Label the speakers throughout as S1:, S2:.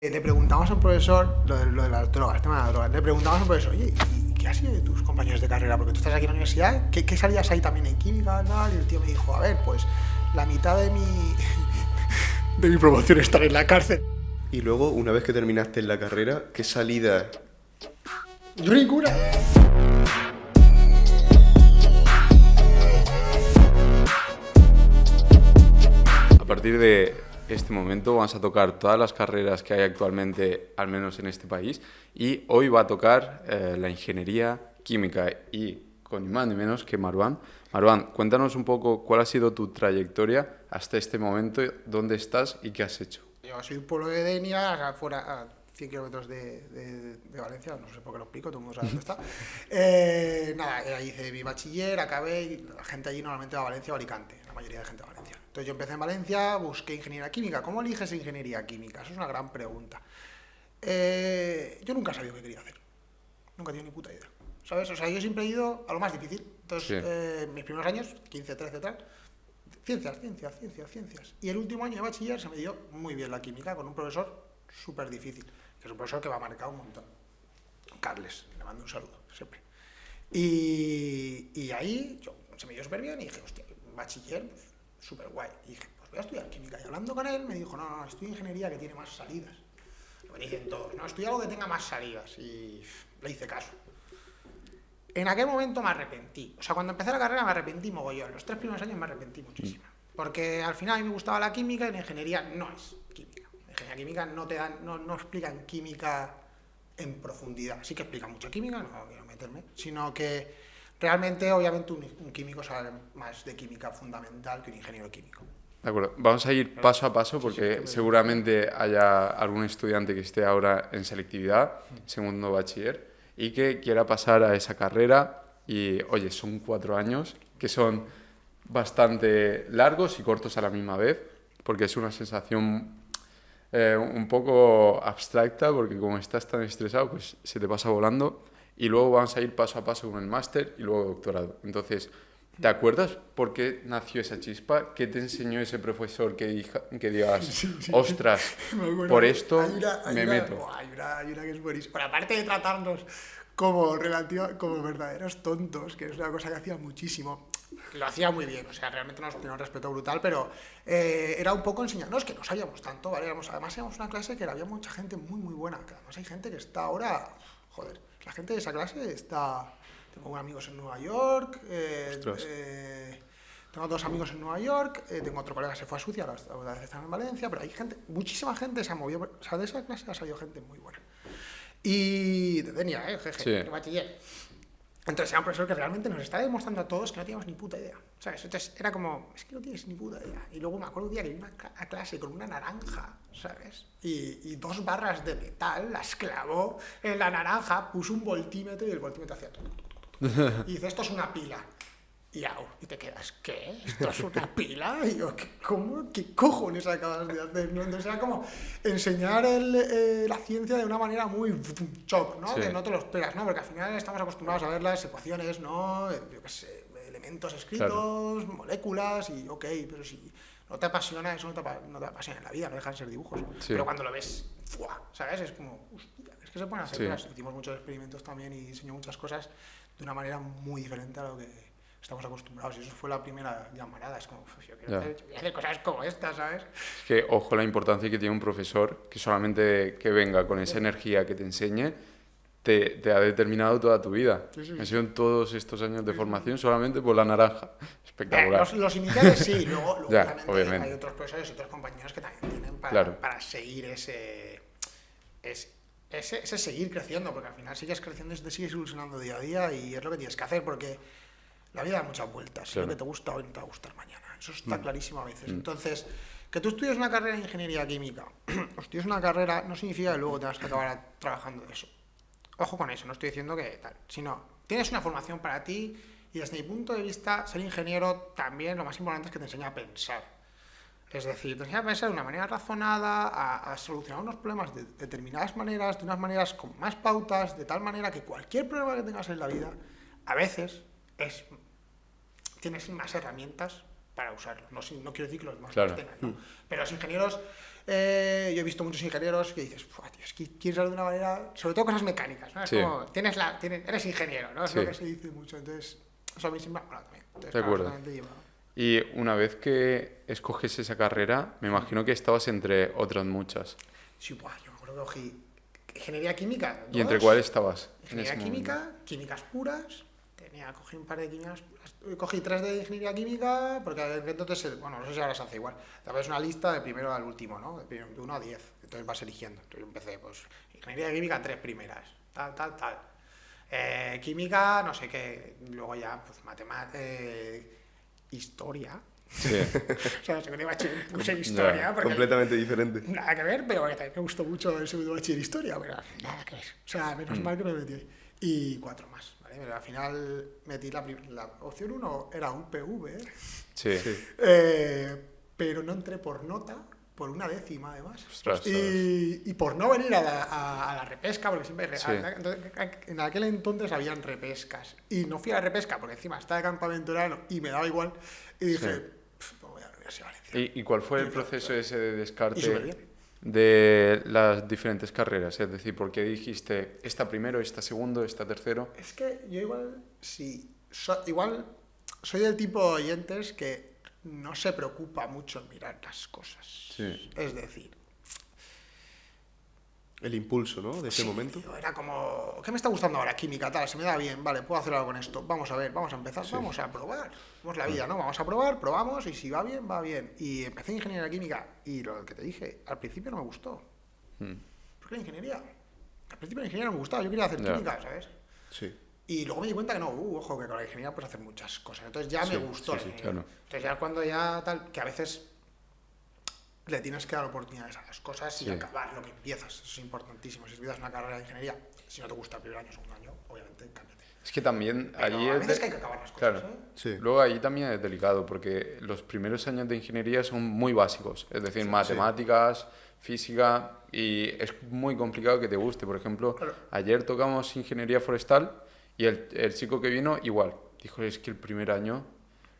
S1: Le preguntamos al profesor lo de las drogas, el tema de las drogas. Le preguntamos al profesor, oye, ¿y qué ha sido de tus compañeros de carrera? Porque tú estás aquí en la universidad, ¿qué salías ahí también en química? Tal? Y el tío me dijo, a ver, pues la mitad de mi promoción está en la cárcel.
S2: Y luego, una vez que terminaste la carrera, ¿qué salida?
S1: Yo ninguna.
S3: A partir de este momento vamos a tocar todas las carreras que hay actualmente, al menos en este país, y hoy va a tocar la ingeniería química y con ni más ni menos que Marwan. Marwan, cuéntanos un poco cuál ha sido tu trayectoria hasta este momento, dónde estás y qué has hecho.
S1: Yo soy un pueblo de Denia, afuera, a 100 kilómetros de Valencia, no sé por qué lo explico, todo el mundo sabe dónde está. Nada, hice mi bachiller, acabé, y la gente allí normalmente va a Valencia o Alicante, la mayoría de gente va a Valencia. Entonces yo empecé en Valencia, busqué ingeniería química. ¿Cómo eliges ingeniería química? Eso es una gran pregunta. Yo nunca sabía qué quería hacer, nunca he tenido ni puta idea, ¿sabes? O sea, yo siempre he ido a lo más difícil. Entonces, mis primeros años, 15, 13, tal, ciencias. Y el último año de bachiller se me dio muy bien la química con un profesor súper difícil, que es un profesor que me ha marcado un montón. Carles, le mando un saludo, siempre. Y ahí se me dio súper bien y dije, hostia, bachiller, pues súper guay. Y dije, pues voy a estudiar química. Y hablando con él me dijo, no, estudia ingeniería que tiene más salidas. Lo que dicen todos, no, estudia algo que tenga más salidas. Y le hice caso. En aquel momento me arrepentí. O sea, cuando empecé la carrera me arrepentí mogollón. Los 3 primeros años me arrepentí muchísimo. Porque al final a mí me gustaba la química y la ingeniería no es química. La ingeniería química no explican química en profundidad. Sí que explican mucha química, no quiero meterme, sino que realmente, obviamente, un químico sabe más de química fundamental que un ingeniero químico.
S3: De acuerdo, vamos a ir paso a paso porque seguramente haya algún estudiante que esté ahora en selectividad, segundo bachiller, y que quiera pasar a esa carrera y, oye, son 4 años que son bastante largos y cortos a la misma vez, porque es una sensación un poco abstracta, porque como estás tan estresado, pues se te pasa volando, y luego vamos a ir paso a paso con el máster y luego doctorado. Entonces, ¿te acuerdas por qué nació esa chispa? ¿Qué te enseñó ese profesor que digas, sí. Ostras, por esto me meto?
S1: Hay una que es buenísima. Pero aparte de tratarnos como verdaderos tontos, que es una cosa que hacía muchísimo, lo hacía muy bien, o sea, realmente nos tenía un respeto brutal, pero era un poco enseñarnos que no sabíamos tanto, ¿vale? Además éramos una clase que había mucha gente muy, muy buena, que además hay gente que está ahora, joder, la gente de esa clase está... Tengo amigos en Nueva York, tengo 2 amigos en Nueva York, tengo otro colega que se fue a Suecia, ahora está en Valencia, pero hay gente, muchísima gente se ha movido, o sea, de esa clase ha salido gente muy buena. Y de Denia, jeje, de bachiller. Entonces era un profesor que realmente nos estaba demostrando a todos que no teníamos ni puta idea, ¿sabes? Entonces era como, es que no tienes ni puta idea. Y luego me acuerdo un día que vine a clase con una naranja, ¿sabes? Y 2 barras de metal las clavó en la naranja, puso un voltímetro y el voltímetro hacía... Y dice, esto es una pila. Y te quedas, ¿qué? ¿Esto es una pila? Y yo, ¿qué cojones acabas de hacer? ¿No? Entonces era como enseñar la ciencia de una manera muy shock, ¿no? Sí. Que no te lo esperas, ¿no? Porque al final estamos acostumbrados a ver las ecuaciones, ¿no? Yo qué sé, elementos escritos, claro, moléculas, y ok, pero si no te apasiona eso, no te apasiona en la vida, no dejan de ser dibujos. Sí. Pero cuando lo ves, ¡fua! ¿Sabes? Es como, hostia, es que se pueden hacer cosas. Hicimos muchos experimentos también y enseñó muchas cosas de una manera muy diferente a lo que estamos acostumbrados, y eso fue la primera llamarada. Es como, pues yo quiero hacer cosas como esta, ¿sabes?
S3: Es que, ojo, la importancia que tiene un profesor, que solamente que venga con esa energía que te enseñe, te ha determinado toda tu vida. Sí. Me sido todos estos años de formación solamente por la naranja. Espectacular.
S1: Los iniciales sí, luego
S3: ya, obviamente
S1: hay otros profesores y otros compañeros que también tienen para seguir ese seguir creciendo, porque al final sigues creciendo y te sigues ilusionando día a día, y es lo que tienes que hacer, porque la vida da muchas vueltas, claro. Lo que te gusta hoy no te va a gustar mañana, eso está clarísimo a veces. Entonces, que tú estudies una carrera de ingeniería química o estudies una carrera no significa que luego tengas que acabar trabajando de eso. Ojo con eso, no estoy diciendo que tal, sino tienes una formación para ti, y desde mi punto de vista ser ingeniero también lo más importante es que te enseña a pensar. Es decir, te enseña a pensar de una manera razonada, a solucionar unos problemas de determinadas maneras, de unas maneras con más pautas, de tal manera que cualquier problema que tengas en la vida, a veces tienes más herramientas para usarlo. No quiero decir que los demás no tengan, ¿no? Pero los ingenieros Yo he visto muchos ingenieros que dices, tío, es que quieres hablar de una manera, sobre todo cosas mecánicas, ¿no? Es como, eres ingeniero, ¿no? Es lo que se dice mucho, entonces, eso a mí siempre me ha molado también. Entonces,
S3: De acuerdo. Y una vez que escoges esa carrera, me imagino que estabas entre otras muchas.
S1: Sí, yo me acuerdo que cogí ingeniería química.
S3: ¿Y entre cuáles estabas?
S1: Ingeniería química, químicas puras. Cogí un par de químicas puras. Cogí 3 de ingeniería química, porque entonces, bueno, no sé si ahora se hace igual. También es una lista de primero al último, ¿no? De 1 a 10. Entonces vas eligiendo. Entonces yo empecé, pues, ingeniería química, 3 primeras. Tal. Química, no sé qué. Luego ya, pues, matemáticas. Historia.
S3: Sí.
S1: O sea, segundo bachiller puse historia. Porque
S2: completamente diferente.
S1: Nada que ver, pero también me gustó mucho el segundo bachiller historia, pero nada que ver. O sea, menos mal que no me metí ahí. Y 4 más, ¿vale? Pero al final metí la opción 1 era UPV,
S3: Sí.
S1: pero no entré por nota, por 1 décima además.
S3: Ostras,
S1: y por no venir a la repesca, porque siempre
S3: Sí.
S1: en aquel entonces habían repescas. Y no fui a la repesca porque encima estaba de campamento verano y me daba igual. Y dije, pues voy a la Universidad de Valencia.
S3: ¿Y cuál fue el proceso ese de
S1: Y
S3: descarte
S1: superbién.
S3: de las diferentes carreras? Es decir, ¿por qué dijiste esta primero, esta segundo, esta tercero?
S1: Es que yo igual, sí, igual soy del tipo de oyentes que no se preocupa mucho en mirar las cosas.
S3: Sí.
S1: Es decir,
S2: El impulso, ¿no? De ese momento.
S1: yo era como, ¿qué me está gustando ahora? Química, tal, se me da bien, vale, puedo hacer algo con esto. Vamos a ver, vamos a empezar, vamos a probar. Vamos la vida, ¿no? Vamos a probar, probamos y si va bien, va bien. Y empecé ingeniería química y lo que te dije, al principio no me gustó. ¿Por qué la ingeniería? Al principio la ingeniería no me gustaba, yo quería hacer
S3: Ya.
S1: química, ¿sabes?
S2: Sí.
S1: Y luego me di cuenta que no, ojo, que con la ingeniería puedes hacer muchas cosas. Entonces ya me gustó la ingeniería.
S3: claro.
S1: Entonces ya cuando ya tal, que a veces le tienes que dar oportunidades a las cosas y
S3: Sí.
S1: acabar lo que empiezas. Eso es importantísimo. Si empiezas una carrera de ingeniería, si no te gusta el primer año, segundo año, obviamente cámbiate.
S3: Es que también
S1: Pero
S3: allí
S1: a
S3: es
S1: veces que hay que acabar las cosas,
S3: Claro.
S2: Sí.
S3: Luego ahí también es delicado porque los primeros años de ingeniería son muy básicos, es decir, matemáticas, física, y es muy complicado que te guste. Por ejemplo,
S1: Claro.
S3: ayer tocamos ingeniería forestal y el chico que vino igual, dijo, es que el primer año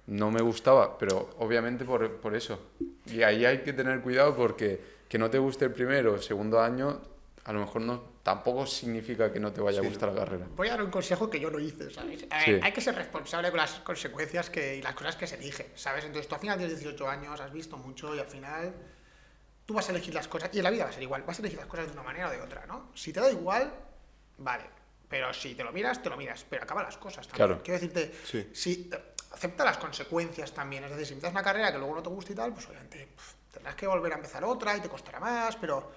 S3: no me gustaba, pero obviamente por eso. Y ahí hay que tener cuidado porque que no te guste el primero o segundo año, a lo mejor no, tampoco significa que no te vaya a gustar la carrera.
S1: Voy a dar un consejo que yo no hice, ¿sabes? A ver,
S3: Sí.
S1: hay que ser responsable con las consecuencias y las cosas que se eligen, ¿sabes? Entonces tú al final tienes 18 años, has visto mucho y al final tú vas a elegir las cosas, y en la vida va a ser igual, vas a elegir las cosas de una manera o de otra, ¿no? Si te da igual, vale, pero si te lo miras, pero acaba las cosas también.
S3: Claro.
S1: Quiero decirte,
S2: Sí.
S1: si acepta las consecuencias también, es decir, si empiezas una carrera que luego no te gusta y tal, pues obviamente tendrás que volver a empezar otra y te costará más, pero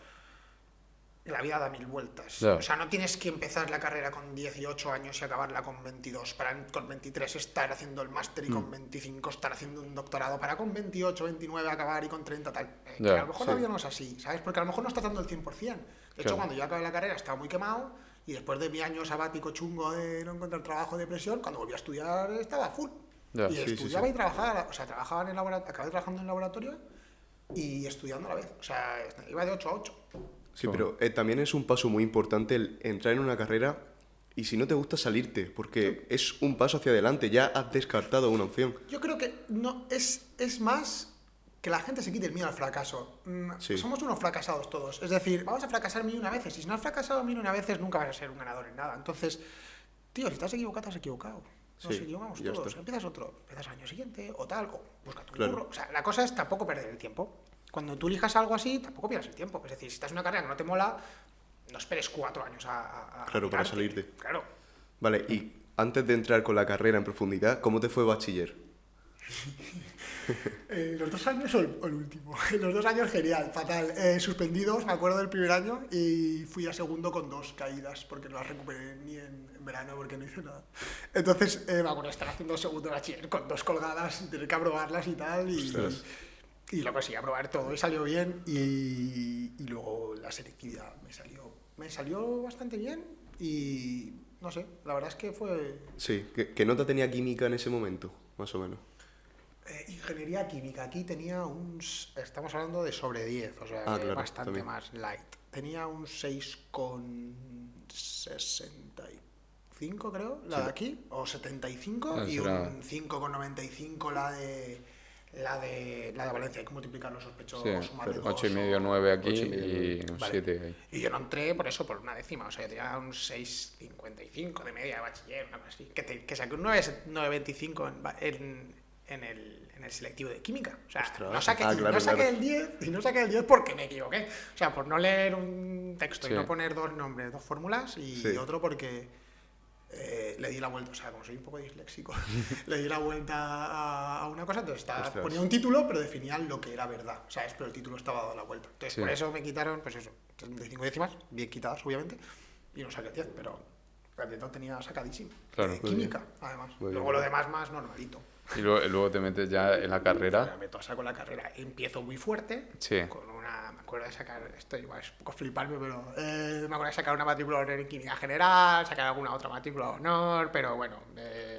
S1: la vida da 1000 vueltas.
S3: Ya.
S1: O sea, no tienes que empezar la carrera con 18 años y acabarla con 22, para con 23 estar haciendo el máster y con 25 estar haciendo un doctorado, para con 28, 29 acabar y con 30 tal. Que
S3: Ya,
S1: a lo mejor
S3: sí.
S1: la vida no es así, ¿sabes? Porque a lo mejor no estás dando el 100%. De hecho,
S3: Claro.
S1: cuando yo acabé la carrera estaba muy quemado y después de mi año sabático chungo de no encontrar trabajo, depresión, cuando volví a estudiar estaba full.
S3: Ya.
S1: Y
S2: Sí, sí,
S1: estudiaba
S2: sí.
S1: y trabajaba, o sea, trabajaba en el laboratorio, acabé trabajando en el laboratorio y estudiando a la vez. O sea, iba de 8 a 8.
S2: Sí, pero también es un paso muy importante el entrar en una carrera y si no te gusta salirte, porque es un paso hacia adelante, ya has descartado una opción.
S1: Yo creo que no es más que la gente se quite el miedo al fracaso.
S2: Sí.
S1: Somos unos fracasados todos. Es decir, vamos a fracasar 1000 y una veces. Y si no has fracasado 1000 y una veces, nunca vas a ser un ganador en nada. Entonces, tío, si estás equivocado, estás equivocado. Nos
S2: Sí,
S1: equivocamos
S2: ya
S1: todos.
S2: está.
S1: Empiezas otro, empiezas al año siguiente o tal, o busca tu
S2: Claro.
S1: curro. O sea, la cosa es tampoco perder el tiempo. Cuando tú elijas algo así, tampoco pierdas el tiempo. Es decir, si estás en una carrera que no te mola, no esperes 4 años a
S2: Claro, para
S1: mirarte.
S2: salirte.
S1: Claro.
S2: Vale, y antes de entrar con la carrera en profundidad, ¿cómo te fue bachiller?
S1: ¿Los 2 años o el último? Los 2 años genial, fatal. Suspendidos, me acuerdo del primer año, y fui a segundo con 2 caídas, porque no las recuperé ni en verano, porque no hice nada. Entonces, me acuerdo de estar haciendo segundo de bachiller con 2 colgadas, y tener que aprobarlas y tal,
S2: Ostras.
S1: y lo conseguí aprobar todo, y salió bien, y luego la selectividad me salió bastante bien, y no sé, la verdad es que fue...
S2: Sí, ¿qué nota tenía química en ese momento, más o menos?
S1: Ingeniería química, aquí tenía estamos hablando de sobre 10, o sea,
S2: Claro,
S1: bastante
S2: también.
S1: más light. Tenía un 6,65 creo, la
S2: Sí.
S1: de aquí, o 75,
S3: Ah,
S1: y
S3: será-
S1: un 5,95 la de La de Valencia, hay que multiplicar los sospechosos,
S3: Sí,
S1: sumar de
S3: 8,5, 9 aquí
S2: 8,5,
S3: y un
S1: Vale.
S3: 7 ahí.
S1: Y yo no entré por eso, por una décima. O sea, yo tenía un 6,55 de media de bachiller, una cosa así. Que saqué un 9,25 en el selectivo de química. O sea,
S2: Ostras.
S1: no saqué,
S2: Claro,
S1: no saqué
S2: claro.
S1: el 10, y no saqué el 10 porque me equivoqué. O sea, por no leer un texto
S3: Sí.
S1: y no poner dos nombres, dos fórmulas, y
S2: Sí.
S1: otro porque le di la vuelta. O sea, como soy un poco disléxico, le di la vuelta a una cosa. Entonces
S2: Ostras.
S1: ponía un título, pero definían lo que era verdad. ¿Sabes? Pero el título estaba dado la vuelta. Entonces,
S3: Sí.
S1: por eso me quitaron, pues eso, 35 décimas, bien quitadas, obviamente, y no saqué el 10, pero el 10 lo tenía sacadísimo.
S3: Claro.
S1: De
S3: Muy
S1: química, además.
S2: Muy
S1: Luego
S2: bien.
S1: lo demás más normalito.
S3: Y luego te metes ya en la carrera.
S1: Me meto a saco la carrera. Empiezo muy fuerte,
S3: Sí.
S1: con una... Me acuerdo de sacar... Esto igual es un poco fliparme, pero... me acuerdo de sacar una matrícula de honor en química general, sacar alguna otra matrícula de honor, pero bueno,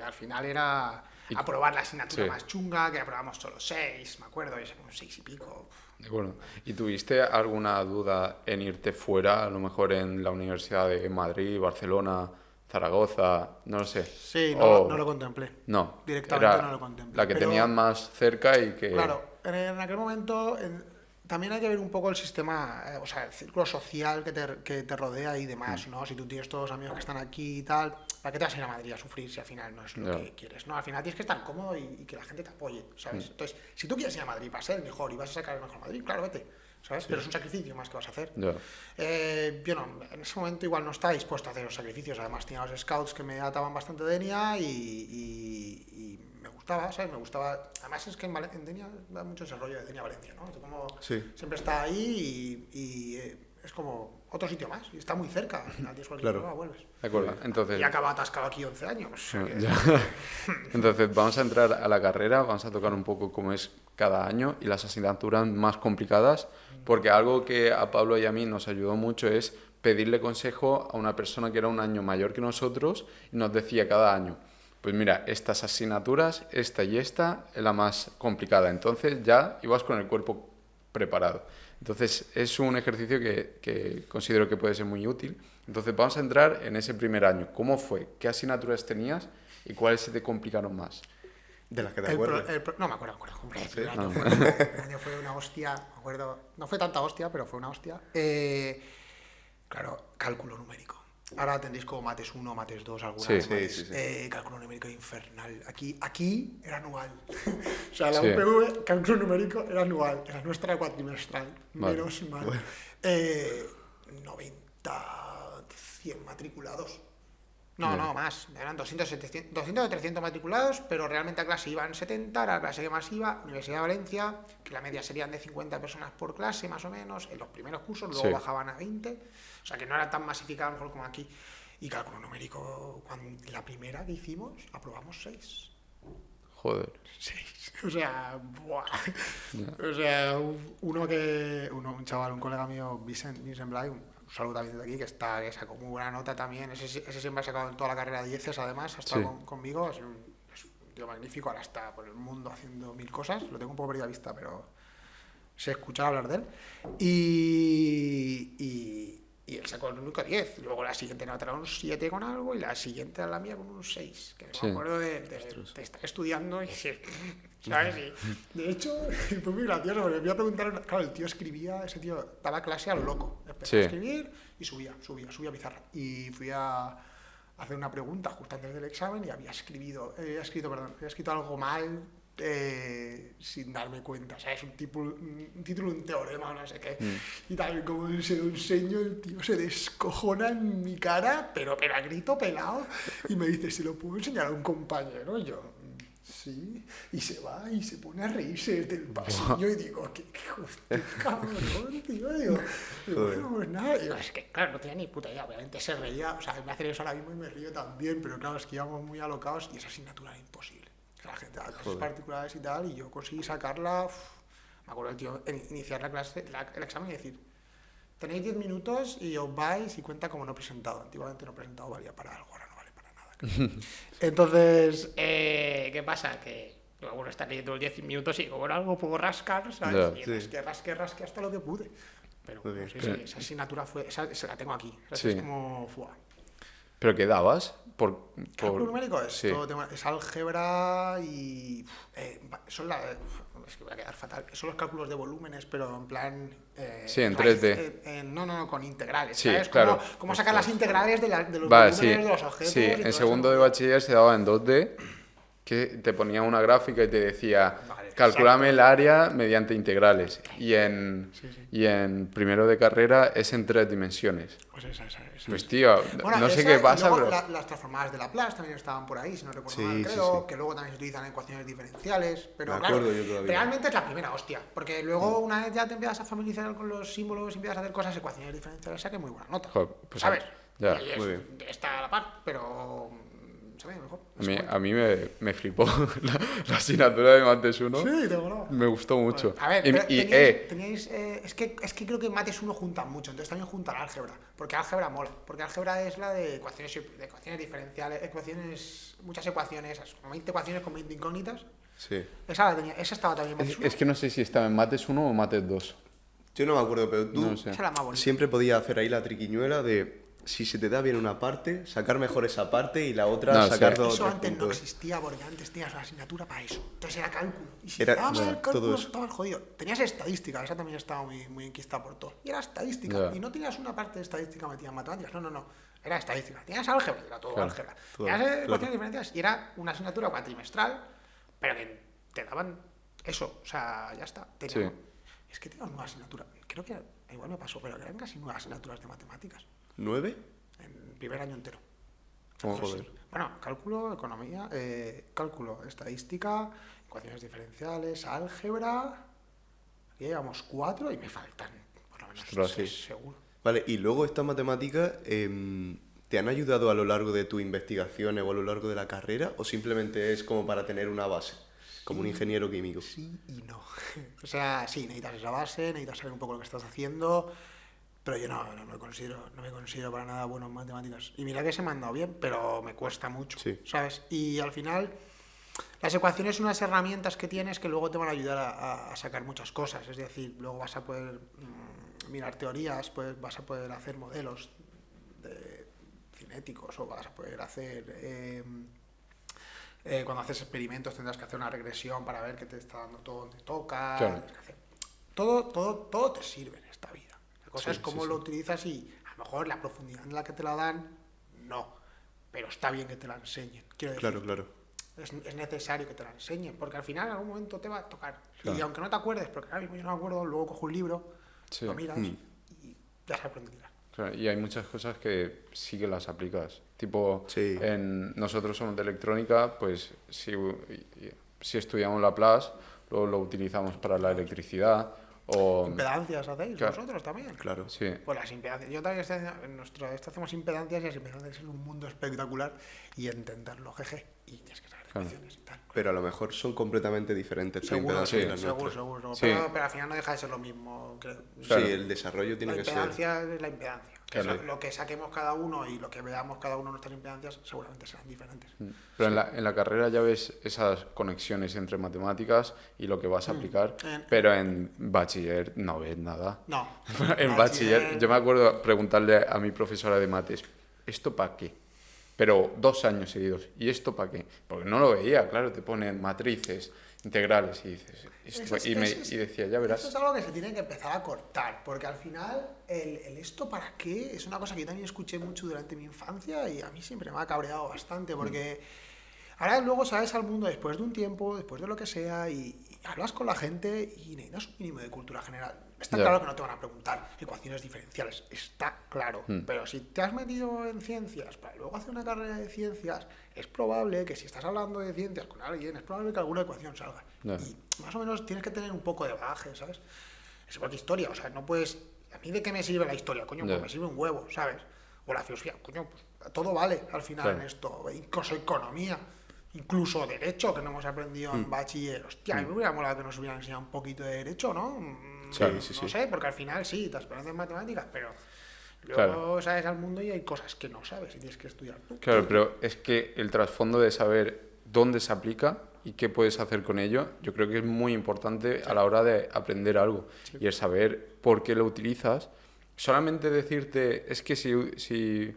S1: al final era
S3: Y-
S1: aprobar la asignatura
S3: sí.
S1: más chunga, que aprobamos solo 6, me acuerdo, y saqué un 6 y pico.
S3: De acuerdo. ¿Y tuviste alguna duda en irte fuera, a lo mejor en la Universidad de Madrid, Barcelona, Zaragoza, no lo sé?
S1: Sí,
S3: O-
S1: no lo contemplé.
S3: No,
S1: Directamente
S3: era
S1: no lo contemplé.
S3: la que
S1: Pero-
S3: tenían más cerca y que...
S1: Claro, en aquel momento también hay que ver un poco el sistema, o sea, el círculo social que te rodea y demás, ¿no? Si tú tienes todos los amigos que están aquí y tal, ¿para qué te vas a ir a Madrid a sufrir si al final no es lo
S3: Ya.
S1: que quieres? No, al final tienes que estar cómodo y que la gente te apoye, ¿sabes? Entonces, si tú quieres ir a Madrid para ser el mejor y vas a sacar el mejor Madrid, claro, vete, ¿sabes? Pero es un sacrificio más que vas a hacer.
S3: Ya.
S1: Yo no, en ese momento igual no estaba dispuesto a hacer los sacrificios. Además tenía los scouts que me ataban bastante de Denia y me gustaba, ¿sabes? Me gustaba. Además es que en Denia da mucho ese rollo de Denia Valencia, ¿no? Tú como
S2: Sí.
S1: siempre está ahí es como otro sitio más y está muy cerca. Al final tienes cualquier
S2: Claro.
S1: cosa, vuelves.
S3: De acuerdo. Entonces,
S1: Y acaba atascado aquí 11 años. o sea que-
S3: ya. Entonces, vamos a entrar a la carrera, vamos a tocar un poco cómo es cada año y las asignaturas más complicadas, porque algo que a Pablo y a mí nos ayudó mucho es pedirle consejo a una persona que era un año mayor que nosotros y nos decía cada año, pues mira, estas asignaturas, esta y esta, es la más complicada. Entonces ya ibas con el cuerpo preparado. Entonces es un ejercicio que considero que puede ser muy útil. Entonces vamos a entrar en ese primer año. ¿Cómo fue? ¿Qué asignaturas tenías y cuáles se te complicaron más?
S2: De las que te
S1: El pro-
S2: acuerdas.
S1: el pro- no me acuerdo, hombre,
S2: ¿Sí?
S1: el año,
S3: Ah.
S1: el año fue una hostia, me acuerdo, no fue tanta hostia, pero fue una hostia. Claro, cálculo numérico. Ahora tendréis como mates 1, mates 2, algunas
S3: Sí.
S1: mates,
S2: Sí, sí, sí.
S1: cálculo numérico infernal. Aquí era anual. O sea, la
S3: Sí.
S1: UPV, cálculo numérico era anual, la nuestra era cuatrimestral,
S3: Vale.
S1: menos mal. 90, 100 matriculados. No,
S3: Bien.
S1: no, más. Eran 200 o 300 matriculados, pero realmente a clase iban 70, era la clase que más iba, Universidad de Valencia, que la media serían de 50 personas por clase, más o menos, en los primeros cursos, luego
S3: Sí.
S1: bajaban a 20, o sea que no era tan masificado a lo mejor como aquí. Y cálculo numérico, la primera que hicimos, aprobamos 6.
S3: Joder.
S1: 6. O sea, ¡buah! O sea, un chaval, un colega mío, Vicent Blay, un saludo también desde aquí, que sacó muy buena nota también. Ese siempre ha sacado en toda la carrera 10, además, ha estado
S3: Sí.
S1: conmigo. Es un tío magnífico, ahora está por el mundo haciendo 1000 cosas. Lo tengo un poco perdido a vista, pero sé escuchar hablar de él. Y él sacó el único 10. Luego la siguiente nota era un 7 con algo y la siguiente era la mía con un 6. Que
S3: Sí.
S1: me acuerdo de estar estudiando y ¿sabes? Y, de hecho, fue muy gracioso porque me voy a preguntar. Claro, el tío escribía, ese tío daba clase a lo loco. Empezó
S3: Sí.
S1: a escribir y subía pizarra. Y fui a hacer una pregunta justo antes del examen y había escrito algo mal. Sin darme cuenta, o sea, es un título de un teorema, no sé qué, y tal, como se lo enseño, el tío se descojona en mi cara, pero a grito pelado, y me dice, ¿se lo puedo enseñar a un compañero? Y yo, sí, y se va y se pone a reírse desde el pasillo, y digo, ¿qué cabrón, tío? Digo, bueno, pues nada, digo, es que, claro, no tenía ni puta idea, obviamente se reía, o sea, me hace eso ahora mismo y me río también, pero claro, es que íbamos muy alocados y esa asignatura era imposible. La gente da clases particulares y tal, y yo conseguí sacarla. Me acuerdo el tío iniciar la clase, el examen y decir: tenéis 10 minutos y os vais y cuenta como no presentado. Antiguamente no presentado valía para algo, ahora no vale para nada. Creo. Entonces, ¿qué pasa? Que luego está leyendo los 10 minutos y como era algo puedo rascar, ¿sabes?
S3: Ya,
S1: y
S2: sí.
S1: rasqué hasta lo que pude. Pero
S2: Muy
S1: bueno,
S2: bien.
S1: sí, esa asignatura fue, esa la tengo aquí.
S3: Sí.
S1: Es como, ¡fua!
S3: ¿Pero qué dabas?
S1: Cálculo numérico es
S3: Sí.
S1: todo tema, es álgebra y es que voy a quedar fatal. Son los cálculos de volúmenes, pero en plan
S3: Sí, en 3D.
S1: No, con integrales.
S3: Sí,
S1: ¿Sabes?
S3: claro.
S1: Cómo sacar las integrales de los
S3: Vale,
S1: volúmenes
S3: sí.
S1: de los objetos.
S3: Sí,
S1: y todo
S3: en
S1: eso.
S3: segundo de bachiller se daba en 2D, que te ponía una gráfica y te decía,
S1: Vale,
S3: calculame el área mediante integrales. Y
S1: Sí.
S3: y en primero de carrera es en 3 dimensiones.
S1: Pues esa.
S3: Pues tío,
S1: Bueno,
S3: no sé
S1: esa,
S3: qué
S1: y
S3: pasa,
S1: luego
S3: pero...
S1: las transformadas de Laplace también estaban por ahí, si no recuerdo
S2: Sí,
S1: mal,
S2: sí,
S1: creo,
S2: sí.
S1: que luego también se utilizan en ecuaciones diferenciales, pero
S2: Me
S1: claro,
S2: acuerdo yo todavía.
S1: realmente es la primera hostia, porque luego una vez ya te empiezas a familiarizar con los símbolos y empiezas a hacer cosas, ecuaciones diferenciales, saque muy buena nota,
S3: Joder, pues
S1: ¿sabes?
S3: ya,
S1: Y
S2: muy bien.
S1: está a la par, pero se ve mejor.
S3: A mí me flipó la asignatura de Mates 1.
S1: Sí, te molaba.
S3: Me gustó mucho.
S1: A ver,
S3: Y-
S1: pero
S3: y,
S1: teníais, es que creo que mates 1 juntan mucho, entonces también juntan álgebra, porque álgebra mola, porque álgebra es la de ecuaciones diferenciales, muchas ecuaciones, como 20 ecuaciones con 20 incógnitas,
S2: Sí.
S1: esa estaba también en mates 1,
S3: es que no sé si estaba en Mates 1 o Mates 2.
S2: Yo no me acuerdo, pero tú
S3: No sé.
S1: esa era la más bonita.
S2: siempre podías hacer ahí la triquiñuela de si se te da bien una parte, sacar mejor esa parte y la otra
S3: No,
S2: sacar
S3: sí.
S2: dos
S1: Eso
S2: o tres
S1: antes no
S2: puntos.
S1: existía porque antes tenías una asignatura para eso. Entonces era cálculo. Y si
S2: Era-
S1: te dabas
S2: ya,
S1: el cálculo,
S2: todo eso.
S1: estabas jodido. Tenías estadística, esa también estaba muy enquistada por todo. Y era estadística.
S3: Ya.
S1: Y no tenías una parte de estadística metida en matemáticas. No. Era estadística. Tenías álgebra, era todo
S3: Claro.
S1: álgebra.
S2: Todo,
S1: Tenías
S2: claro.
S1: ecuaciones diferenciales y era una asignatura cuatrimestral, pero que te daban eso. O sea, ya está.
S3: Sí.
S1: Es que teníamos nueva asignatura. Creo que igual me pasó, pero eran casi nuevas asignaturas de matemáticas.
S2: ¿9?
S1: En primer año entero.
S2: Oh,
S1: Pues
S2: joder.
S1: sí. Bueno, cálculo, economía, cálculo, estadística, ecuaciones diferenciales, álgebra. Aquí llevamos 4 y me faltan por lo menos
S3: Ostras,
S1: 6,
S3: sí.
S1: seguro.
S2: Vale, y luego estas matemáticas te han ayudado a lo largo de tus investigaciones o a lo largo de la carrera o simplemente es como para tener una base, como un ingeniero químico.
S1: Sí y no. O sea, sí, necesitas esa base, necesitas saber un poco lo que estás haciendo, pero yo no me considero para nada bueno en matemáticas. Y mira que se me han dado bien, pero me cuesta mucho,
S2: Sí.
S1: ¿sabes? Y al final, las ecuaciones son unas herramientas que tienes que luego te van a ayudar a sacar muchas cosas. Es decir, luego vas a poder mirar teorías, pues vas a poder hacer modelos cinéticos o vas a poder hacer... cuando haces experimentos tendrás que hacer una regresión para ver qué te está dando todo donde toca.
S3: Claro.
S1: Tienes que hacer- todo te sirve en esta vida. La cosa
S2: Sí,
S1: es cómo
S2: sí,
S1: lo
S2: sí.
S1: utilizas y a lo mejor la profundidad en la que te la dan, no. Pero está bien que te la enseñen. Quiero decir,
S2: Claro.
S1: es necesario que te la enseñen, porque al final en algún momento te va a tocar.
S2: Claro.
S1: Y aunque no te acuerdes, porque ahora mismo yo no me acuerdo, luego cojo un libro,
S3: Sí.
S1: lo miras
S2: Mm.
S1: y ya sabes por dónde tirar.
S3: Claro, y hay muchas cosas que sí que las aplicas. Tipo,
S2: Sí.
S3: nosotros somos de electrónica, pues si estudiamos Laplace, luego lo utilizamos para la electricidad. O,
S1: ¿Impedancias hacéis
S3: claro.
S1: vosotros también?
S2: Claro.
S3: sí,
S1: Pues las impedancias. Yo también en nuestro esto hacemos impedancias y las impedancias es un mundo espectacular y entenderlo, jeje. Y tienes que saber
S3: Claro.
S1: ecuaciones y tal.
S2: Pero a lo mejor son completamente diferentes tu
S1: Seguro,
S2: impedancia
S3: sí,
S2: y las nuestras.
S1: seguro.
S3: Sí.
S1: Pero al final no deja de ser lo mismo, creo.
S3: Claro.
S2: Sí, el desarrollo tiene
S1: La
S2: que ser.
S1: impedancia es la impedancia. Que
S2: Claro.
S1: lo que saquemos cada uno y lo que veamos cada uno de nuestras impedancias seguramente serán diferentes.
S3: pero en la carrera ya ves esas conexiones entre matemáticas y lo que vas a aplicar, pero en bachiller no ves nada.
S1: No.
S3: En bachiller, yo me acuerdo preguntarle a mi profesora de mates, ¿esto para qué? Pero 2 años seguidos, ¿y esto para qué? Porque no lo veía, claro, te ponen matrices, integrales y dices,
S1: Eso es-
S3: y decía, ya verás.
S1: Eso es algo que se tiene que empezar a cortar, porque al final el esto para qué es una cosa que yo también escuché mucho durante mi infancia y a mí siempre me ha cabreado bastante, porque ahora luego sales al mundo después de un tiempo, después de lo que sea, y hablas con la gente y necesitas un mínimo de cultura general. Está
S3: Ya.
S1: claro que no te van a preguntar ecuaciones diferenciales, está claro, pero si te has metido en ciencias para luego hacer una carrera de ciencias, es probable que si estás hablando de ciencias con alguien, es probable que alguna ecuación salga.
S3: Ya.
S1: Y más o menos tienes que tener un poco de bagaje, ¿sabes? Es igual que historia, o sea, no puedes... ¿A mí de qué me sirve la historia? Coño,
S3: Ya.
S1: pues me sirve un huevo, ¿sabes? O la filosofía, coño, pues todo vale al final
S3: Claro.
S1: en esto. Incluso economía, incluso derecho, que no hemos aprendido en bachiller. Hostia, a mí me hubiera molado que nos hubieran enseñado un poquito de derecho, ¿no?
S2: Sí, sí,
S1: No
S2: sí.
S1: sé, porque al final sí, te esperas en matemáticas, pero luego
S3: Claro.
S1: sales al mundo y hay cosas que no sabes y tienes que estudiar tú.
S3: Claro, pero es que el trasfondo de saber dónde se aplica y qué puedes hacer con ello, yo creo que es muy importante a la hora de aprender algo. Y el saber por qué lo utilizas. Solamente decirte, es que si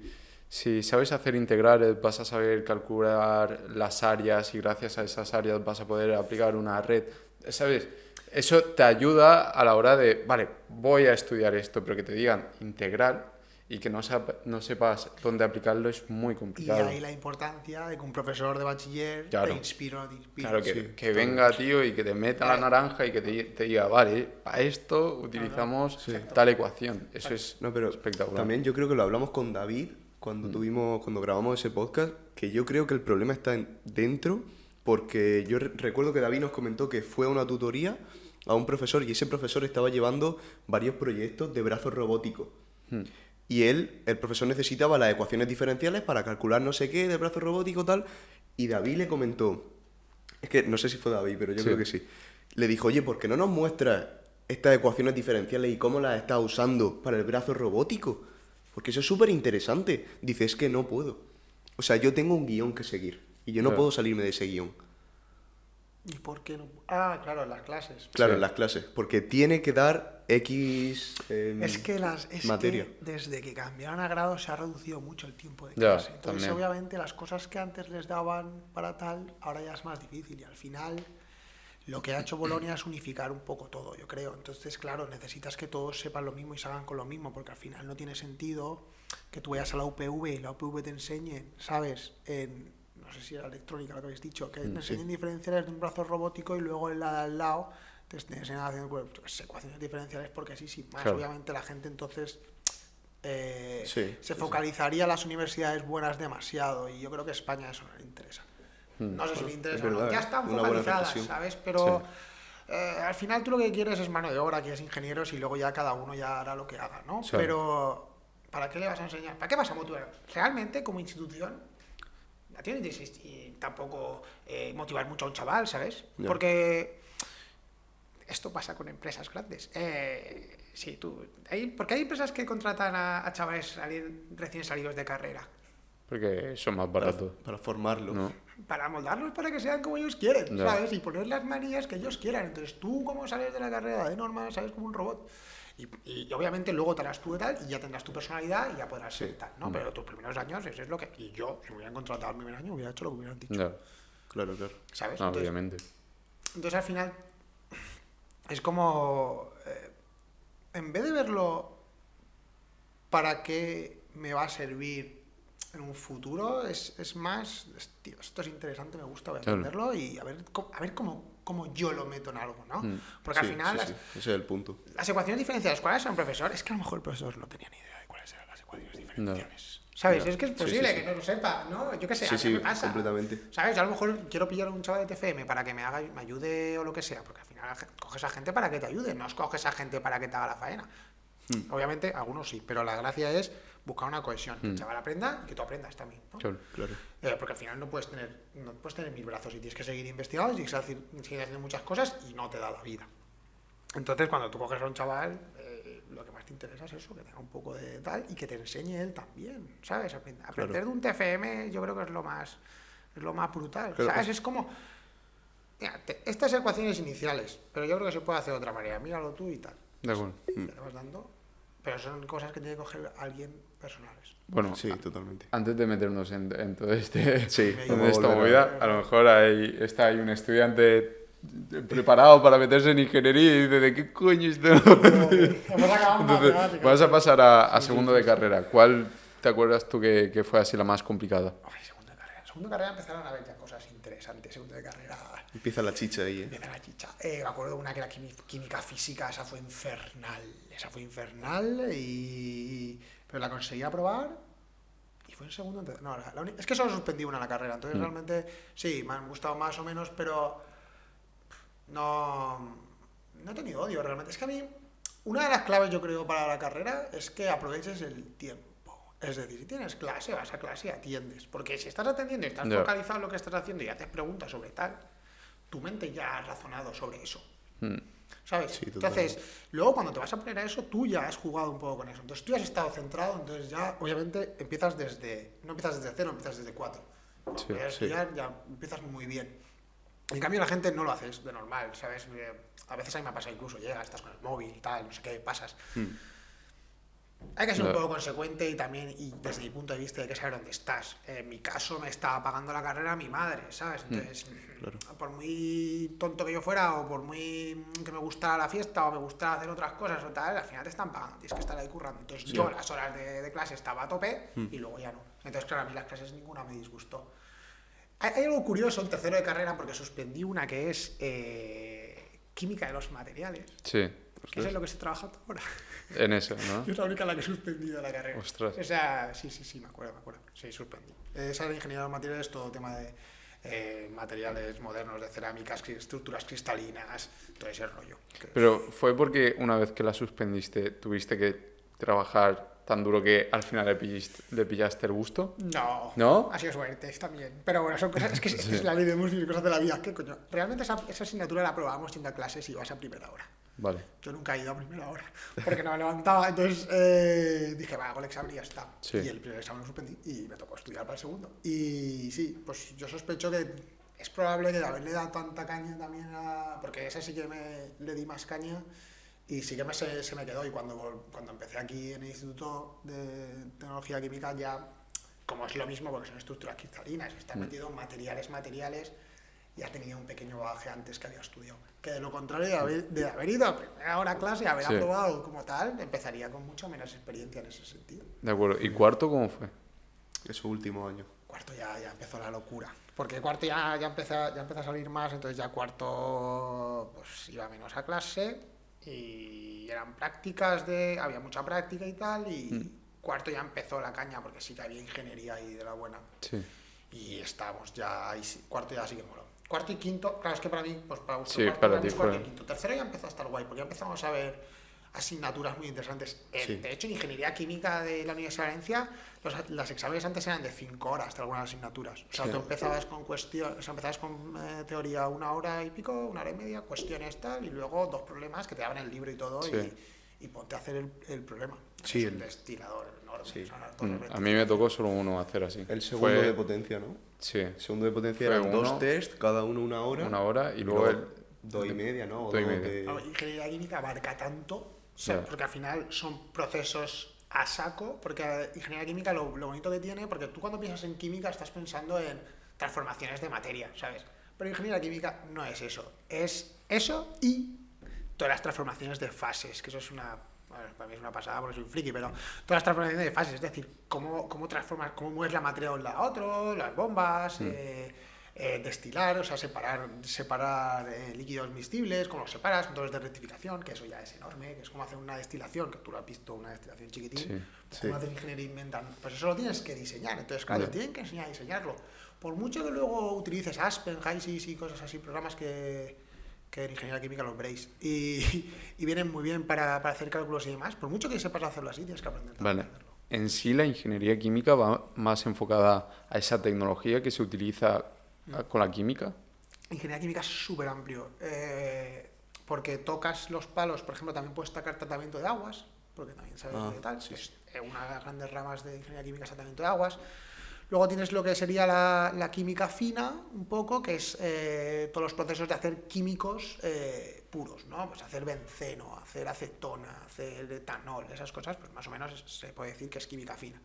S3: si sabes hacer integrales, vas a saber calcular las áreas y gracias a esas áreas vas a poder aplicar una red, ¿sabes? Eso te ayuda a la hora de, vale, voy a estudiar esto, pero que te digan integral y que no sepas dónde aplicarlo es muy
S1: Y
S3: complicado.
S1: ahí la importancia de que un profesor de bachiller
S3: Claro.
S1: te inspire o no te inspire.
S3: Claro,
S2: Sí,
S3: que venga, tío, y que te meta la naranja y que te diga, vale, para esto utilizamos tal ecuación. Eso es
S2: No, pero
S3: espectacular.
S2: también yo creo que lo hablamos con David cuando grabamos ese podcast, que yo creo que el problema está dentro, porque yo recuerdo que David nos comentó que fue a una tutoría a un profesor y ese profesor estaba llevando varios proyectos de brazos robóticos. Y el profesor necesitaba las ecuaciones diferenciales para calcular no sé qué de brazo robótico tal, y David le comentó, es que no sé si fue David, pero yo creo que sí, le dijo, oye, ¿por qué no nos muestras estas ecuaciones diferenciales y cómo las estás usando para el brazo robótico? Porque eso es súper interesante. Dice, es que no puedo. O sea, yo tengo un guión que seguir y yo no
S3: Claro.
S2: puedo salirme de ese guión.
S1: ¿Y por qué no? Ah, claro, en las clases.
S2: Claro,
S3: Sí.
S2: en las clases, porque tiene que dar X
S1: Es que
S2: materia.
S1: desde que cambiaron a grado se ha reducido mucho el tiempo de
S3: Ya,
S1: clase. Entonces,
S3: también.
S1: obviamente, las cosas que antes les daban para tal, ahora ya es más difícil. Y al final, lo que ha hecho Bolonia es unificar un poco todo, yo creo. Entonces, claro, necesitas que todos sepan lo mismo y salgan con lo mismo, porque al final no tiene sentido que tú vayas a la UPV y la UPV te enseñe, ¿sabes? No sé si era electrónica lo que habéis dicho, que te enseñen diferenciales de un brazo robótico y luego en la de al lado te enseñan haciendo pues, ecuaciones diferenciales porque sí, más.
S3: Claro.
S1: Obviamente la gente entonces
S2: Sí,
S1: se focalizaría en las universidades buenas demasiado y yo creo que a España eso no le interesa. No sé si le interesa
S2: es
S1: o no.
S2: verdad,
S1: Ya están
S2: una buena
S1: focalizadas,
S2: reflexión.
S1: ¿sabes? Pero al final tú lo que quieres es mano de obra, quieres ingenieros y luego ya cada uno ya hará lo que haga, ¿no?
S3: Sí.
S1: Pero ¿para qué le vas a enseñar? ¿Para qué vas a motivar? Realmente, como institución, la tienes que existir y tampoco motivar mucho a un chaval, ¿sabes?
S2: Ya.
S1: Porque esto pasa con empresas grandes. Sí, porque hay empresas que contratan a chavales recién salidos de carrera
S3: Porque son más baratos.
S2: Para formarlo.
S3: ¿No?
S1: para moldarlos para que sean como ellos quieren,
S3: Ya.
S1: ¿sabes? Y poner las manías que ellos quieran. Entonces tú, como sales de la carrera de normal, sales como un robot. Y obviamente luego te harás tú y tal, y ya tendrás tu personalidad y ya podrás ser tal, ¿no? Pero tus primeros años, eso es lo que... Y yo, si me hubieran contratado el primer año, hubiera hecho lo que hubieran dicho,
S3: Ya.
S2: Claro, claro.
S1: ¿sabes?
S3: No,
S1: Entonces,
S3: obviamente.
S1: Entonces al final es como, en vez de verlo para qué me va a servir en un futuro, es más, tío, esto es interesante, me gusta, voy a
S3: Claro.
S1: aprenderlo y a ver cómo yo lo meto en algo, ¿no? Porque
S2: Sí,
S1: al final
S2: sí, sí, ese es el punto.
S1: las ecuaciones diferenciales, ¿cuáles son, profesor? Es que a lo mejor el profesor no tenía ni idea de cuáles eran las ecuaciones diferenciales. ¿Sabes?
S2: Ya.
S1: Es que es
S2: Sí,
S1: posible
S2: sí, sí.
S1: que no lo sepa, ¿no? Yo qué sé,
S2: Sí,
S1: a mí
S2: sí,
S1: me pasa.
S2: completamente.
S1: ¿Sabes? Yo a lo mejor quiero pillar a un chaval de TFM para que me ayude o lo que sea, porque al final coges a gente para que te ayude, no coges a gente para que te haga la faena. Obviamente, algunos sí, pero la gracia es buscar una cohesión, que el chaval aprenda y que tú aprendas también, ¿no?
S3: Claro.
S2: Claro.
S1: Porque al final no puedes tener mil brazos y tienes que seguir investigando, tienes que seguir haciendo muchas cosas y no te da la vida. Entonces, cuando tú coges a un chaval, lo que más te interesa es eso, que tenga un poco de tal y que te enseñe él también, ¿sabes? Aprender de un TFM yo creo que es lo más brutal,
S2: Claro,
S1: ¿sabes? Es como, mira, estas ecuaciones iniciales, pero yo creo que se puede hacer de otra manera, míralo tú y tal.
S3: De acuerdo.
S1: Te vas dando, pero son cosas que tiene que coger alguien personales.
S3: Bueno,
S2: Sí, totalmente.
S3: antes de meternos en todo este,
S2: Sí,
S3: en
S2: vamos a
S3: esta
S2: volver
S3: movida, a lo mejor está ahí un estudiante preparado para meterse en ingeniería y dice, ¿de qué coño esto?
S1: Hemos acabado en
S3: Entonces,
S1: matemáticas.
S3: vas a pasar a segundo de carrera. ¿Cuál te acuerdas tú que fue así la más complicada?
S1: Hombre, segundo de carrera. Segundo de carrera empezaron a ver ya cosas interesantes. Segundo de carrera
S2: Empieza la chicha ahí,
S1: empieza la chicha. Me acuerdo de una que era química física, esa fue infernal. Pero la conseguí aprobar y fue en segundo. No, es que solo suspendí una en la carrera. Entonces realmente sí, me han gustado más o menos, pero no he tenido odio realmente. Es que a mí, una de las claves yo creo para la carrera es que aproveches el tiempo. Es decir, si tienes clase, vas a clase y atiendes. Porque si estás atendiendo y estás
S3: Ya.
S1: focalizado en lo que estás haciendo y haces preguntas sobre tal, tu mente ya ha razonado sobre eso. ¿Sabes?
S2: Sí,
S1: Entonces, luego cuando te vas a poner a eso, tú ya has jugado un poco con eso. Entonces tú ya has estado centrado, entonces ya, obviamente, no empiezas desde cero, empiezas desde 4.
S3: Sí,
S1: Ya empiezas muy bien. En cambio, la gente no lo hace de normal, ¿sabes? A veces a mí me ha pasado incluso, llegas, estás con el móvil y tal, no sé qué, pasas. Hay que ser un poco consecuente y también, y desde mi punto de vista, hay que saber dónde estás. En mi caso me estaba pagando la carrera mi madre, ¿sabes? Entonces, por muy tonto que yo fuera o por muy que me gustara la fiesta o me gustara hacer otras cosas o tal, al final te están pagando, tienes que estar ahí currando. Entonces yo las horas de clase estaba a tope y luego ya no. Entonces, claro, a mí las clases ninguna me disgustó. Hay algo curioso en tercero de carrera porque suspendí una que es química de los materiales.
S3: Sí.
S1: Que es en lo que se trabaja ahora.
S3: En eso, ¿no?
S1: Yo es la única en la que he suspendido la carrera.
S3: Ostras.
S1: O sea, sí, me acuerdo. Sí, suspendí. Esa de ingeniería de los materiales, todo tema de materiales modernos, de cerámicas, estructuras cristalinas, todo ese rollo.
S3: Pero fue porque una vez que la suspendiste, tuviste que trabajar tan duro que al final le pillaste el gusto.
S1: No.
S3: ¿No?
S1: Ha sido suerte también. Pero bueno, son cosas, es que es la ley de Murphy y cosas de la vida. ¿Qué coño? Realmente esa asignatura la probábamos yendo a clases y vas a primera hora.
S3: Vale.
S1: Yo nunca he ido a primera hora, porque no me levantaba, entonces dije, va, hago el examen y ya está.
S3: Sí.
S1: Y el primer examen lo suspendí y me tocó estudiar para el segundo. Y sí, pues yo sospecho que es probable que de haberle dado tanta caña también porque esa sí que le di más caña y sí que se me quedó. Y cuando empecé aquí en el Instituto de Tecnología Química ya, como es lo mismo, porque son estructuras cristalinas, está metido en materiales, ya tenía un pequeño bagaje antes que había estudiado. Que de lo contrario, de haber ido a primera hora a clase y haber aprobado como tal, empezaría con mucho menos experiencia en ese sentido.
S3: De acuerdo. ¿Y cuarto cómo fue?
S2: Su último año.
S1: Cuarto ya empezó la locura. Porque cuarto ya empezó a salir más, entonces ya cuarto pues iba menos a clase y eran prácticas había mucha práctica y tal, y cuarto ya empezó la caña porque sí que había ingeniería ahí de la buena.
S3: Sí.
S1: Y estábamos ya ahí, cuarto ya sí que moló. Cuarto y quinto, claro, es que para mí, pues para vosotros,
S3: Sí, para ti
S1: cuarto
S3: fue.
S1: y quinto. Tercero ya empezó a estar guay, porque ya empezamos a ver asignaturas muy interesantes.
S2: Sí.
S1: De hecho, en ingeniería química de la Universidad de Valencia, los exámenes antes eran de 5 horas de algunas asignaturas. O sea, tú empezabas con teoría 1 hora y pico, 1 hora y media, cuestiones tal, y luego 2 problemas que te daban el libro y todo, y ponte a hacer el problema.
S2: Sí,
S1: es un destilador enorme.
S2: Sí.
S1: O sea,
S3: A mí me tocó solo uno hacer así.
S2: El segundo de potencia, ¿no?
S3: Sí.
S2: El segundo de potencia
S3: Fue
S2: eran
S3: uno,
S2: 2 test, cada uno 1 hora.
S3: 1 hora y luego el...
S2: 2 y media, ¿no? O
S3: 2 y
S2: 2
S3: media.
S2: de-
S1: Claro, ingeniería química abarca tanto, o sea, porque al final son procesos a saco, porque ingeniería química lo bonito que tiene, porque tú cuando piensas en química estás pensando en transformaciones de materia, ¿sabes? Pero ingeniería química no es eso y todas las transformaciones de fases, que eso es para mí es una pasada porque soy un friki, pero todas las transformaciones de fases, es decir, cómo mueves la materia de un lado a otro, las bombas, destilar, o sea, separar líquidos miscibles, cómo los separas, controles de rectificación, que eso ya es enorme, que es como hacer una destilación, que tú lo has visto, una destilación chiquitín, cómo hacer ingeniería inventan, pues eso lo tienes que diseñar, entonces claro, te tienen que enseñar a diseñarlo, por mucho que luego utilices Aspen, HYSYS y cosas así, programas que en ingeniería química los veréis y vienen muy bien para hacer cálculos y demás, por mucho que sepas hacerlo así, tienes que aprender también a hacerlo.
S3: En sí, la ingeniería química va más enfocada a esa tecnología que se utiliza con la química.
S1: Ingeniería química es súper amplio, porque tocas los palos, por ejemplo, también puedes tocar tratamiento de aguas, porque también sabes de tal,
S2: sí.
S1: es una de las grandes ramas de ingeniería química es tratamiento de aguas. Luego tienes lo que sería la química fina, un poco, que es todos los procesos de hacer químicos puros, ¿no? Pues hacer benceno, hacer acetona, hacer etanol, esas cosas, pues más o menos se puede decir que es química fina.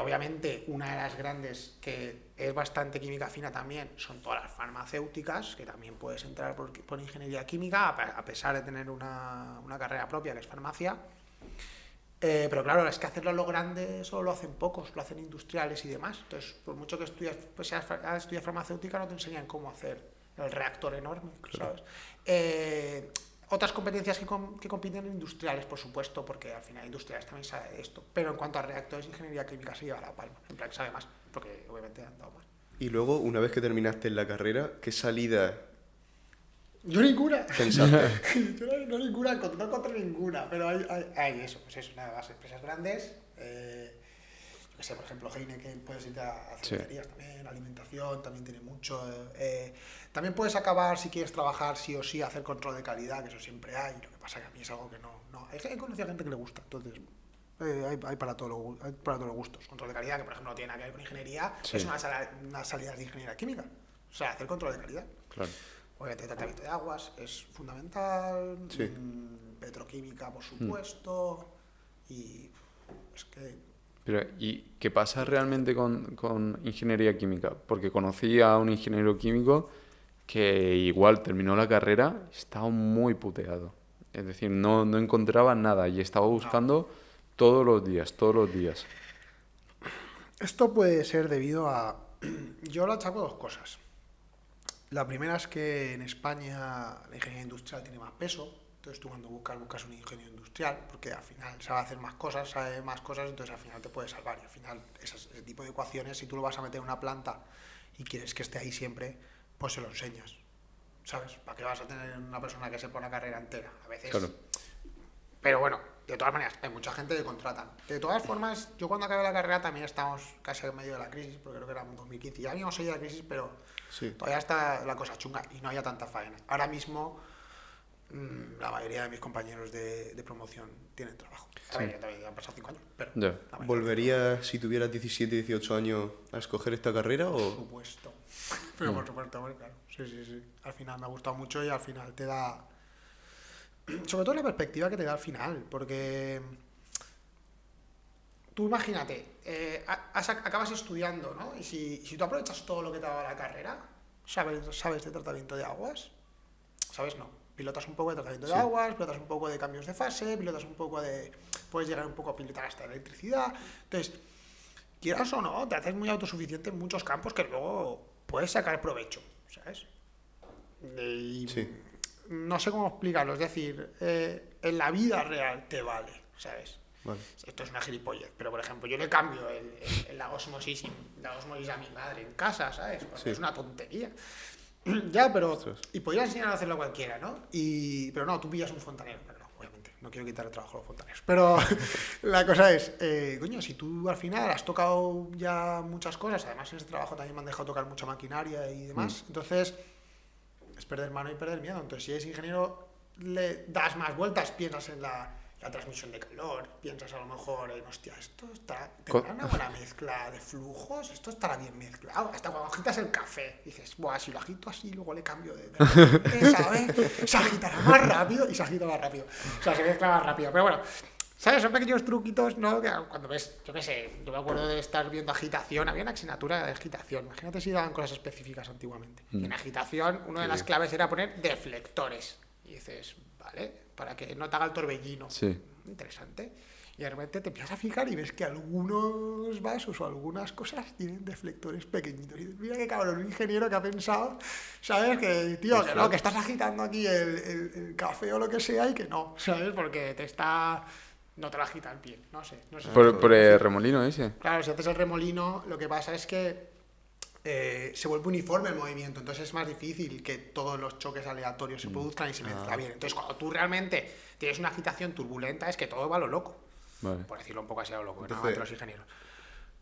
S1: Obviamente, una de las grandes que es bastante química fina también son todas las farmacéuticas, que también puedes entrar por ingeniería química, a pesar de tener una carrera propia que es farmacia. Pero claro, es que hacerlo a lo grande solo lo hacen pocos, lo hacen industriales y demás. Entonces, por mucho que estudias farmacéutica, no te enseñan cómo hacer el reactor enorme, ¿sabes? Otras competencias que compiten industriales, por supuesto, porque al final industriales también sabe de esto. Pero en cuanto a reactores, ingeniería química se lleva la palma. En plan, sabe más, porque obviamente han dado más.
S2: Y luego, una vez que terminaste la carrera, ¿qué salida
S1: Yo ninguna.
S2: pensaste?
S1: Yo no ninguna, no encontré ninguna, pero hay eso, pues eso, nada más, empresas grandes, yo qué sé, por ejemplo, Heineken, puedes irte a cervecerías también, alimentación, también tiene mucho, también puedes acabar, si quieres trabajar sí o sí, hacer control de calidad, que eso siempre hay, lo que pasa que a mí es algo que no he conocido a gente que le gusta, entonces hay para todos los gustos, control de calidad, que por ejemplo no tiene nada que ver con ingeniería, es una salida de ingeniería química, o sea, hacer control de calidad.
S3: Claro.
S1: Obviamente, tratamiento de aguas es fundamental, petroquímica, por supuesto, Y es que...
S3: Pero, ¿y qué pasa realmente con ingeniería química? Porque conocí a un ingeniero químico que igual terminó la carrera y estaba muy puteado. Es decir, no encontraba nada y estaba buscando todos los días.
S1: Esto puede ser debido a... Yo lo achaco a dos cosas. La primera es que en España la ingeniería industrial tiene más peso. Entonces tú cuando buscas un ingeniero industrial, porque al final sabe hacer más cosas, entonces al final te puede salvar. Y al final ese tipo de ecuaciones, si tú lo vas a meter en una planta y quieres que esté ahí siempre, pues se lo enseñas, ¿sabes? ¿Para qué vas a tener una persona que sepa una carrera entera? A veces...
S3: Claro.
S1: Pero bueno, de todas maneras, hay mucha gente que contratan. De todas formas, yo cuando acabé la carrera también estábamos casi en medio de la crisis, porque creo que era en 2015. Ya habíamos salido de la crisis, pero todavía está la cosa chunga y no había tanta faena. Ahora mismo... la mayoría de mis compañeros de promoción tienen trabajo. A ver, todavía han pasado 5 años, pero...
S2: ¿Volverías, si tuvieras 17, 18 años, a escoger esta carrera o...?
S1: Por supuesto. Pero por supuesto, bueno, claro. Sí. Al final me ha gustado mucho y al final te da... Sobre todo la perspectiva que te da al final, porque... Tú imagínate, acabas estudiando, ¿no? Y si tú aprovechas todo lo que te da la carrera, ¿sabes de tratamiento de aguas? ¿Sabes? No. Pilotas un poco de tratamiento de aguas, pilotas un poco de cambios de fase, pilotas un poco de... Puedes llegar un poco a pilotar hasta electricidad. Entonces, quieras o no, te haces muy autosuficiente en muchos campos que luego puedes sacar provecho, ¿sabes? Y no sé cómo explicarlo, es decir, en la vida real te vale, ¿sabes? Vale. Esto es una gilipollez, pero por ejemplo, yo le cambio la osmosis a mi madre en casa, ¿sabes? Porque es una tontería. Ya, pero... Y podría enseñar a hacerlo a cualquiera, ¿no? Pero no, tú pillas un fontanero. Pero no, obviamente, no quiero quitar el trabajo a los fontaneros. Pero la cosa es, coño, si tú al final has tocado ya muchas cosas, además en este trabajo también me han dejado tocar mucha maquinaria y demás, entonces es perder mano y perder miedo. Entonces si eres ingeniero, le das más vueltas, piensas en la transmisión de calor, piensas a lo mejor en, hostia, esto tendrá una buena mezcla de flujos, esto estará bien mezclado, hasta cuando agitas el café, dices, buah, si lo agito así, luego le cambio ¿sabes? Se agitará más rápido y se agita más rápido, o sea, se mezcla más rápido, pero bueno, ¿sabes? Son pequeños truquitos, ¿no? Que cuando ves, yo qué sé, yo me acuerdo de estar viendo agitación, había una asignatura de agitación, imagínate si daban cosas específicas antiguamente, y en agitación una de las claves era poner deflectores, y dices, vale, para que no te haga el torbellino. Sí. Interesante. Y de repente te empiezas a fijar y ves que algunos vasos o algunas cosas tienen deflectores pequeñitos. Y dices, mira qué cabrón, un ingeniero que ha pensado, ¿sabes? Que, tío, que no, que estás agitando aquí el café o lo que sea y que no, ¿sabes? Porque no te lo agita el pie, no sé.
S3: ¿Por el remolino ese?
S1: Claro, si haces el remolino, lo que pasa es que se vuelve uniforme el movimiento, entonces es más difícil que todos los choques aleatorios se produzcan y se mezcla bien. Entonces, cuando tú realmente tienes una agitación turbulenta, es que todo va a lo loco. Vale. Por decirlo un poco así a lo loco, entonces, entre los ingenieros.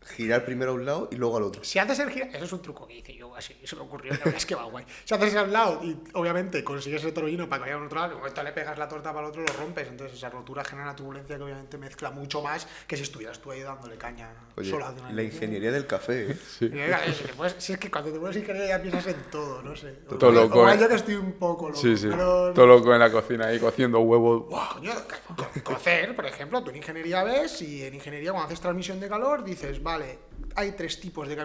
S2: Girar primero a un lado y luego al otro.
S1: Si haces el giro, eso es un truco que hice yo, así, eso me ocurrió, la verdad es que va guay. Si haces a un lado y obviamente consigues el torbellino para que vaya a un otro lado, en el momento le pegas la torta para el otro, lo rompes, entonces esa rotura genera una turbulencia que obviamente mezcla mucho más que si estuvieras tú ahí dándole caña.
S2: Oye, sola. La ingeniería del café, ¿eh?
S1: Sí. Si es que cuando te pones ingeniería ya piensas en todo, no sé.
S3: Todo loco.
S1: Yo que estoy un poco loco.
S3: Sí. Pero... Todo loco en la cocina ahí cociendo huevos.
S1: Coño, cocer, por ejemplo, tú en ingeniería ves y en ingeniería cuando haces transmisión de calor dices, vale, hay 3 tipos de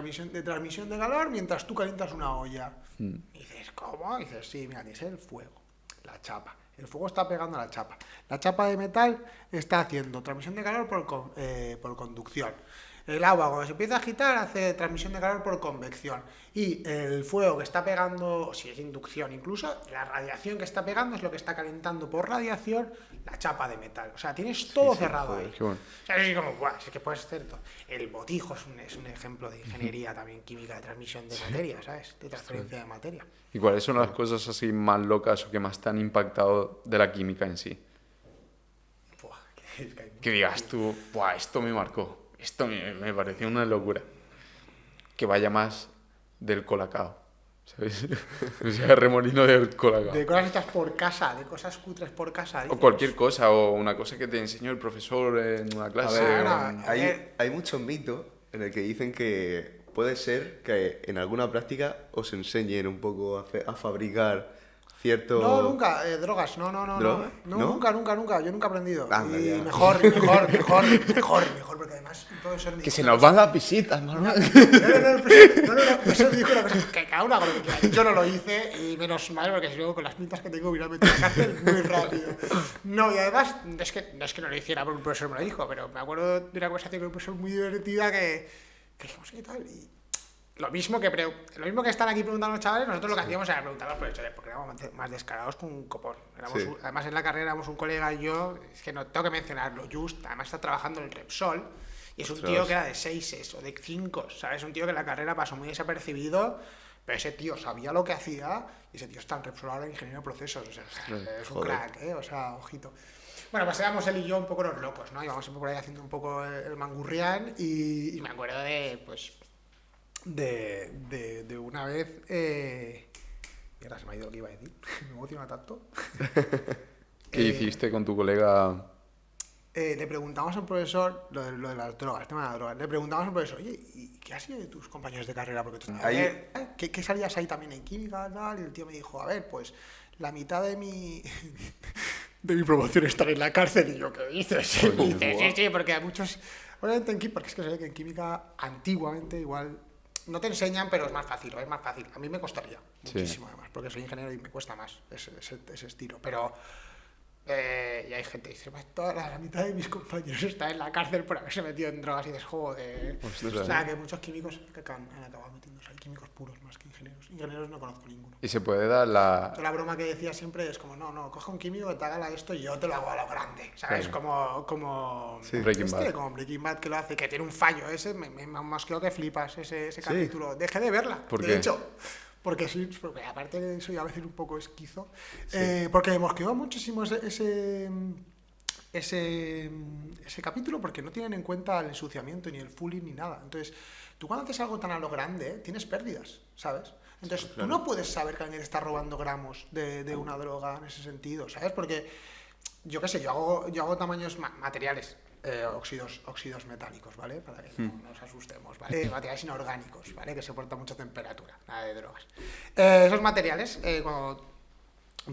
S1: transmisión de calor mientras tú calientas una olla. Y dices, ¿cómo? Y dices, sí, mira, tienes el fuego, la chapa. El fuego está pegando a la chapa. La chapa de metal está haciendo transmisión de calor por conducción. El agua, cuando se empieza a agitar, hace transmisión de calor por convección. Y el fuego que está pegando, si es inducción incluso, la radiación que está pegando es lo que está calentando por radiación la chapa de metal. O sea, tienes todo cerrado ahí.
S3: Bueno.
S1: O sea, es como, guau, es que puedes hacer todo. El botijo es un ejemplo de ingeniería también química de transmisión de materia, ¿sabes? De transferencia de materia.
S3: ¿Y cuáles son las cosas así más locas o que más te han impactado de la química en sí?
S1: Buah,
S3: que digas tú, buah, esto me marcó. Esto me pareció una locura. Que vaya más del colacao, ¿sabes? O sea, remolino del colacao.
S1: De cosas hechas por casa, de cosas cutres por casa.
S3: O cualquier cosa, o una cosa que te enseñó el profesor en una clase.
S2: Hay muchos mitos en el que dicen que puede ser que en alguna práctica os enseñen un poco a fabricar cierto...
S1: No, nunca, drogas, no,
S2: ¿Drogas?
S1: no,
S2: ¿No?
S1: nunca, yo nunca he aprendido.
S2: Anda,
S1: Y
S2: ya.
S1: mejor, porque además un profesor me
S3: Que
S1: dijo
S3: se
S1: una
S3: nos
S1: cosa.
S3: van las visitas, Manuel.
S1: El profesor dijo una cosa, que cada una con lo que quiera. Yo no lo hice y menos mal, porque si luego con las pintas que tengo hubiera metido en la cárcel muy rápido. No, y además, no es que no lo hiciera porque un profesor me lo dijo, pero me acuerdo de una conversación con un profesor muy divertida que dijimos, ¿qué tal? Y lo mismo que están aquí preguntando los chavales, nosotros lo que hacíamos era preguntar a los profesores, porque éramos más descarados con un copón.
S2: Sí.
S1: Además, en la carrera éramos un colega y yo, es que no tengo que mencionarlo, Just, además está trabajando en el Repsol, y es un tío que era de 6 o de 5, ¿sabes? Un tío que en la carrera pasó muy desapercibido, pero ese tío sabía lo que hacía, y ese tío está en Repsol ahora, ingeniero de procesos, o sea, es un crack, o sea, ojito. Bueno, pues éramos él y yo un poco los locos, ¿no? Íbamos siempre por ahí haciendo un poco el mangurrián, y me acuerdo de, pues... De una vez. Mierda, se me ha ido lo que iba a decir. Me emociona tanto.
S3: ¿Qué hiciste con tu colega?
S1: Le preguntamos al profesor lo de las drogas, el tema de las drogas. Le preguntamos al profesor, oye, ¿y qué ha sido de tus compañeros de carrera? Porque tú, ¿qué salías ahí también en química? Tal? Y el tío me dijo, a ver, pues la mitad de mi promoción está en la cárcel. Y yo, ¿qué dices? Y dice, sí, porque a muchos. Obviamente en química, porque es que se ve que en química antiguamente igual. No te enseñan, pero es más fácil. A mí me costaría muchísimo, además, porque soy ingeniero y me cuesta más ese estilo. Pero y hay gente que dice, la mitad de mis compañeros está en la cárcel por haberse metido en drogas y dices, joder. O sea, que muchos químicos han acabado metiéndose. Hay químicos puros más que ingenieros. Ingenieros no conozco ninguno.
S3: Y se puede dar la...
S1: La broma que decía siempre es como, no, coge un químico que te haga esto y yo te lo hago a lo grande, ¿sabes? Claro. Como
S3: Breaking Bad.
S1: Como Breaking Bad, que lo hace, que tiene un fallo ese, me mosqueo que flipas ese capítulo. Dejé de verla,
S3: ¿Por
S1: de
S3: qué?
S1: hecho. Porque aparte de soy a veces un poco esquizo, porque me mosqueó muchísimo ese capítulo, porque no tienen en cuenta el ensuciamiento, ni el fulling, ni nada. Entonces, tú cuando haces algo tan a lo grande, tienes pérdidas, ¿sabes? Entonces, tú no puedes saber que alguien está robando gramos de una droga en ese sentido, ¿sabes? Porque, yo qué sé, yo hago tamaños materiales, óxidos metálicos, ¿vale? Para que no nos asustemos, ¿vale? Materiales inorgánicos, ¿vale? Que soportan mucha temperatura, nada de drogas. Esos materiales, cuando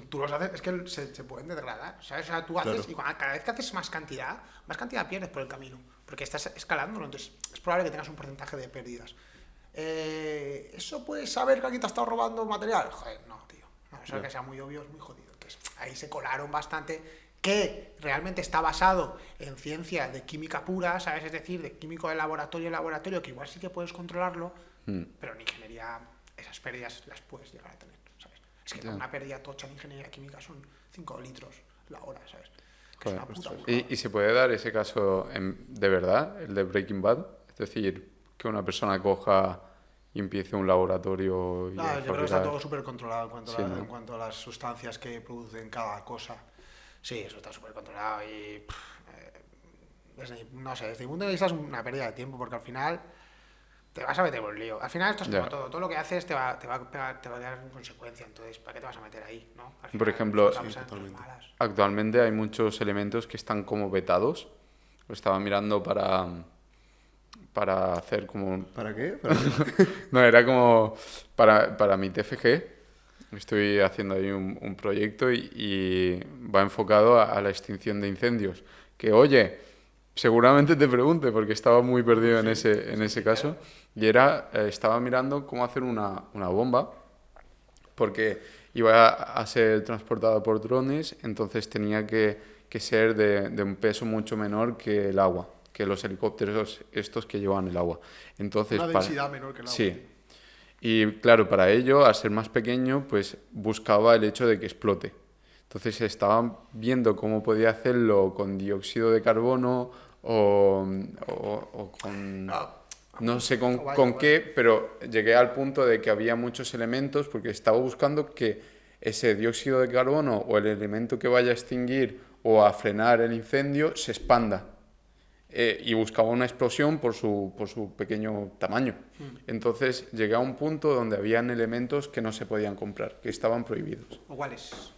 S1: tú los haces, es que se pueden degradar, ¿sabes? O sea, tú haces, y cada vez que haces más cantidad pierdes por el camino, porque estás escalándolo, entonces es probable que tengas un porcentaje de pérdidas. ¿Eso puedes saber que alguien te ha estado robando material? Joder, no, tío. No, eso que sea muy obvio es muy jodido. Entonces, ahí se colaron bastante, que realmente está basado en ciencia de química pura, ¿sabes? Es decir, de químico de laboratorio, que igual sí que puedes controlarlo, pero en ingeniería esas pérdidas las puedes llegar a tener, ¿sabes? Es que una pérdida tocha en ingeniería química son 5 litros la hora, ¿sabes? Que es una puta burrada.
S3: ¿Y se puede dar ese caso de verdad, el de Breaking Bad? Es decir, que una persona coja y empiece un laboratorio y
S1: yo
S3: a
S1: creo que está
S3: fabricar...
S1: todo súper controlado en cuanto a las sustancias que producen cada cosa. Sí, eso está súper controlado y no sé, desde mi punto de vista es una pérdida de tiempo, porque al final te vas a meter por el lío. Al final esto es como todo lo que haces te va a quedar en consecuencia, entonces ¿para qué te vas a meter ahí? ¿No? Al final,
S3: Por ejemplo,
S2: actualmente
S3: hay muchos elementos que están como vetados. Lo estaba mirando para hacer como...
S2: ¿Para qué?
S3: No, era como para mi TFG. Estoy haciendo ahí un proyecto y va enfocado a la extinción de incendios. Que, oye, seguramente te pregunte, porque estaba muy perdido en ese caso. Y estaba mirando cómo hacer una bomba, porque iba a ser transportada por drones, entonces tenía que ser de un peso mucho menor que el agua, que los helicópteros estos que llevan el agua. Entonces,
S1: una densidad menor que el agua.
S3: Sí. Y claro, para ello, al ser más pequeño, pues buscaba el hecho de que explote. Entonces estaban viendo cómo podía hacerlo con dióxido de carbono o con... No sé con qué, pero llegué al punto de que había muchos elementos, porque estaba buscando que ese dióxido de carbono o el elemento que vaya a extinguir o a frenar el incendio se expanda. Y buscaba una explosión por su pequeño tamaño. Entonces llegué a un punto donde habían elementos que no se podían comprar, que estaban prohibidos.
S1: ¿Cuáles?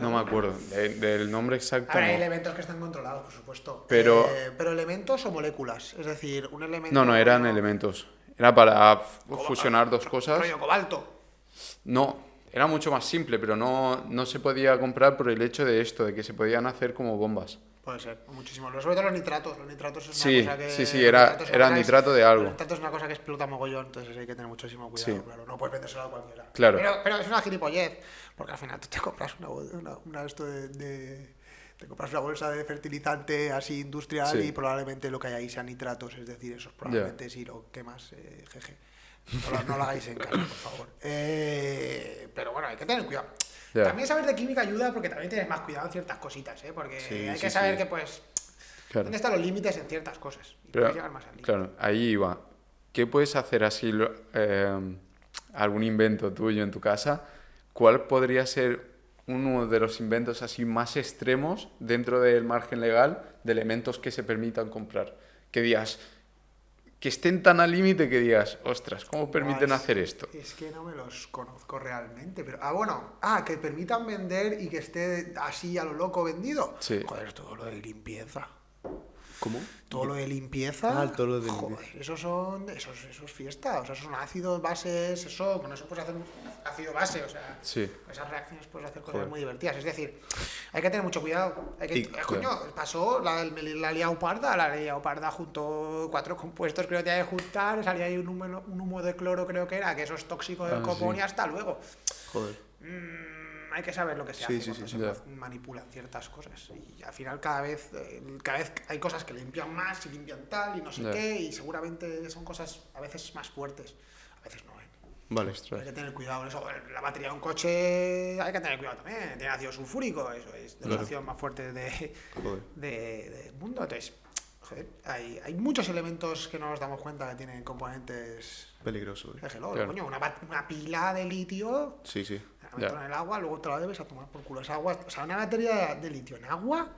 S3: No me acuerdo del nombre exacto.
S1: Ahora hay elementos que están controlados, por supuesto.
S3: Pero
S1: elementos o moléculas, es decir, un elemento...
S3: No, eran elementos. Era para fusionar dos cosas.
S1: ¿Rollo cobalto?
S3: No, era mucho más simple, pero no se podía comprar por el hecho de esto, de que se podían hacer como bombas.
S1: Puede ser, muchísimo. Sobre todo los nitratos. Los nitratos es
S3: Sí,
S1: una cosa que...
S3: sí, era nitrato de algo.
S1: Los nitratos es una cosa que explota mogollón, entonces hay que tener muchísimo cuidado, claro. No puedes vendérselo a cualquiera.
S3: Claro.
S1: Pero es una gilipollez, porque al final tú te compras te compras una bolsa de fertilizante así industrial y probablemente lo que hay ahí sean nitratos, es decir, esos probablemente si lo quemas, jeje. No lo hagáis en casa, por favor. Pero bueno, hay que tener cuidado. También saber de química ayuda porque también tienes más cuidado en ciertas cositas, porque hay que saber que pues dónde están los límites en ciertas cosas y puedes llegar más al límite.
S3: Claro, ahí iba. ¿Qué puedes hacer así, algún invento tuyo en tu casa? ¿Cuál podría ser uno de los inventos así más extremos dentro del margen legal de elementos que se permitan comprar? Que digas, que estén tan al límite que digas, ostras, ¿cómo permiten hacer esto?
S1: Es que no me los conozco realmente, pero... que permitan vender y que esté así a lo loco vendido.
S3: Sí.
S1: Joder, todo lo de limpieza.
S2: ¿Cómo?
S1: Todo lo de limpieza.
S2: Todo lo de
S1: joder,
S2: limpieza.
S1: eso es fiesta. O sea, son ácidos, bases, con eso puedes hacer un ácido base, o sea, con esas reacciones puedes hacer cosas muy divertidas. Es decir, hay que tener mucho cuidado. Pasó la liado parda juntó 4 compuestos, creo que tenía que juntar, salía ahí un humo de cloro, creo que era, que eso es tóxico del copón y hasta luego.
S2: Joder.
S1: Hay que saber lo que se hace cuando se manipulan ciertas cosas. Y al final cada vez hay cosas que limpian más y limpian tal y no sé qué, y seguramente son cosas a veces más fuertes, a veces no.
S2: Vale.
S1: Hay que tener cuidado con eso. La batería de un coche hay que tener cuidado también. Tiene ácido sulfúrico, eso es de la acción más fuerte del mundo. Entonces, joder, hay muchos elementos que no nos damos cuenta que tienen componentes
S2: peligrosos.
S1: Coño, una pila de litio.
S2: Sí.
S1: La meto en el agua, luego te la debes a tomar por culo esa agua. O sea, una batería de litio en agua,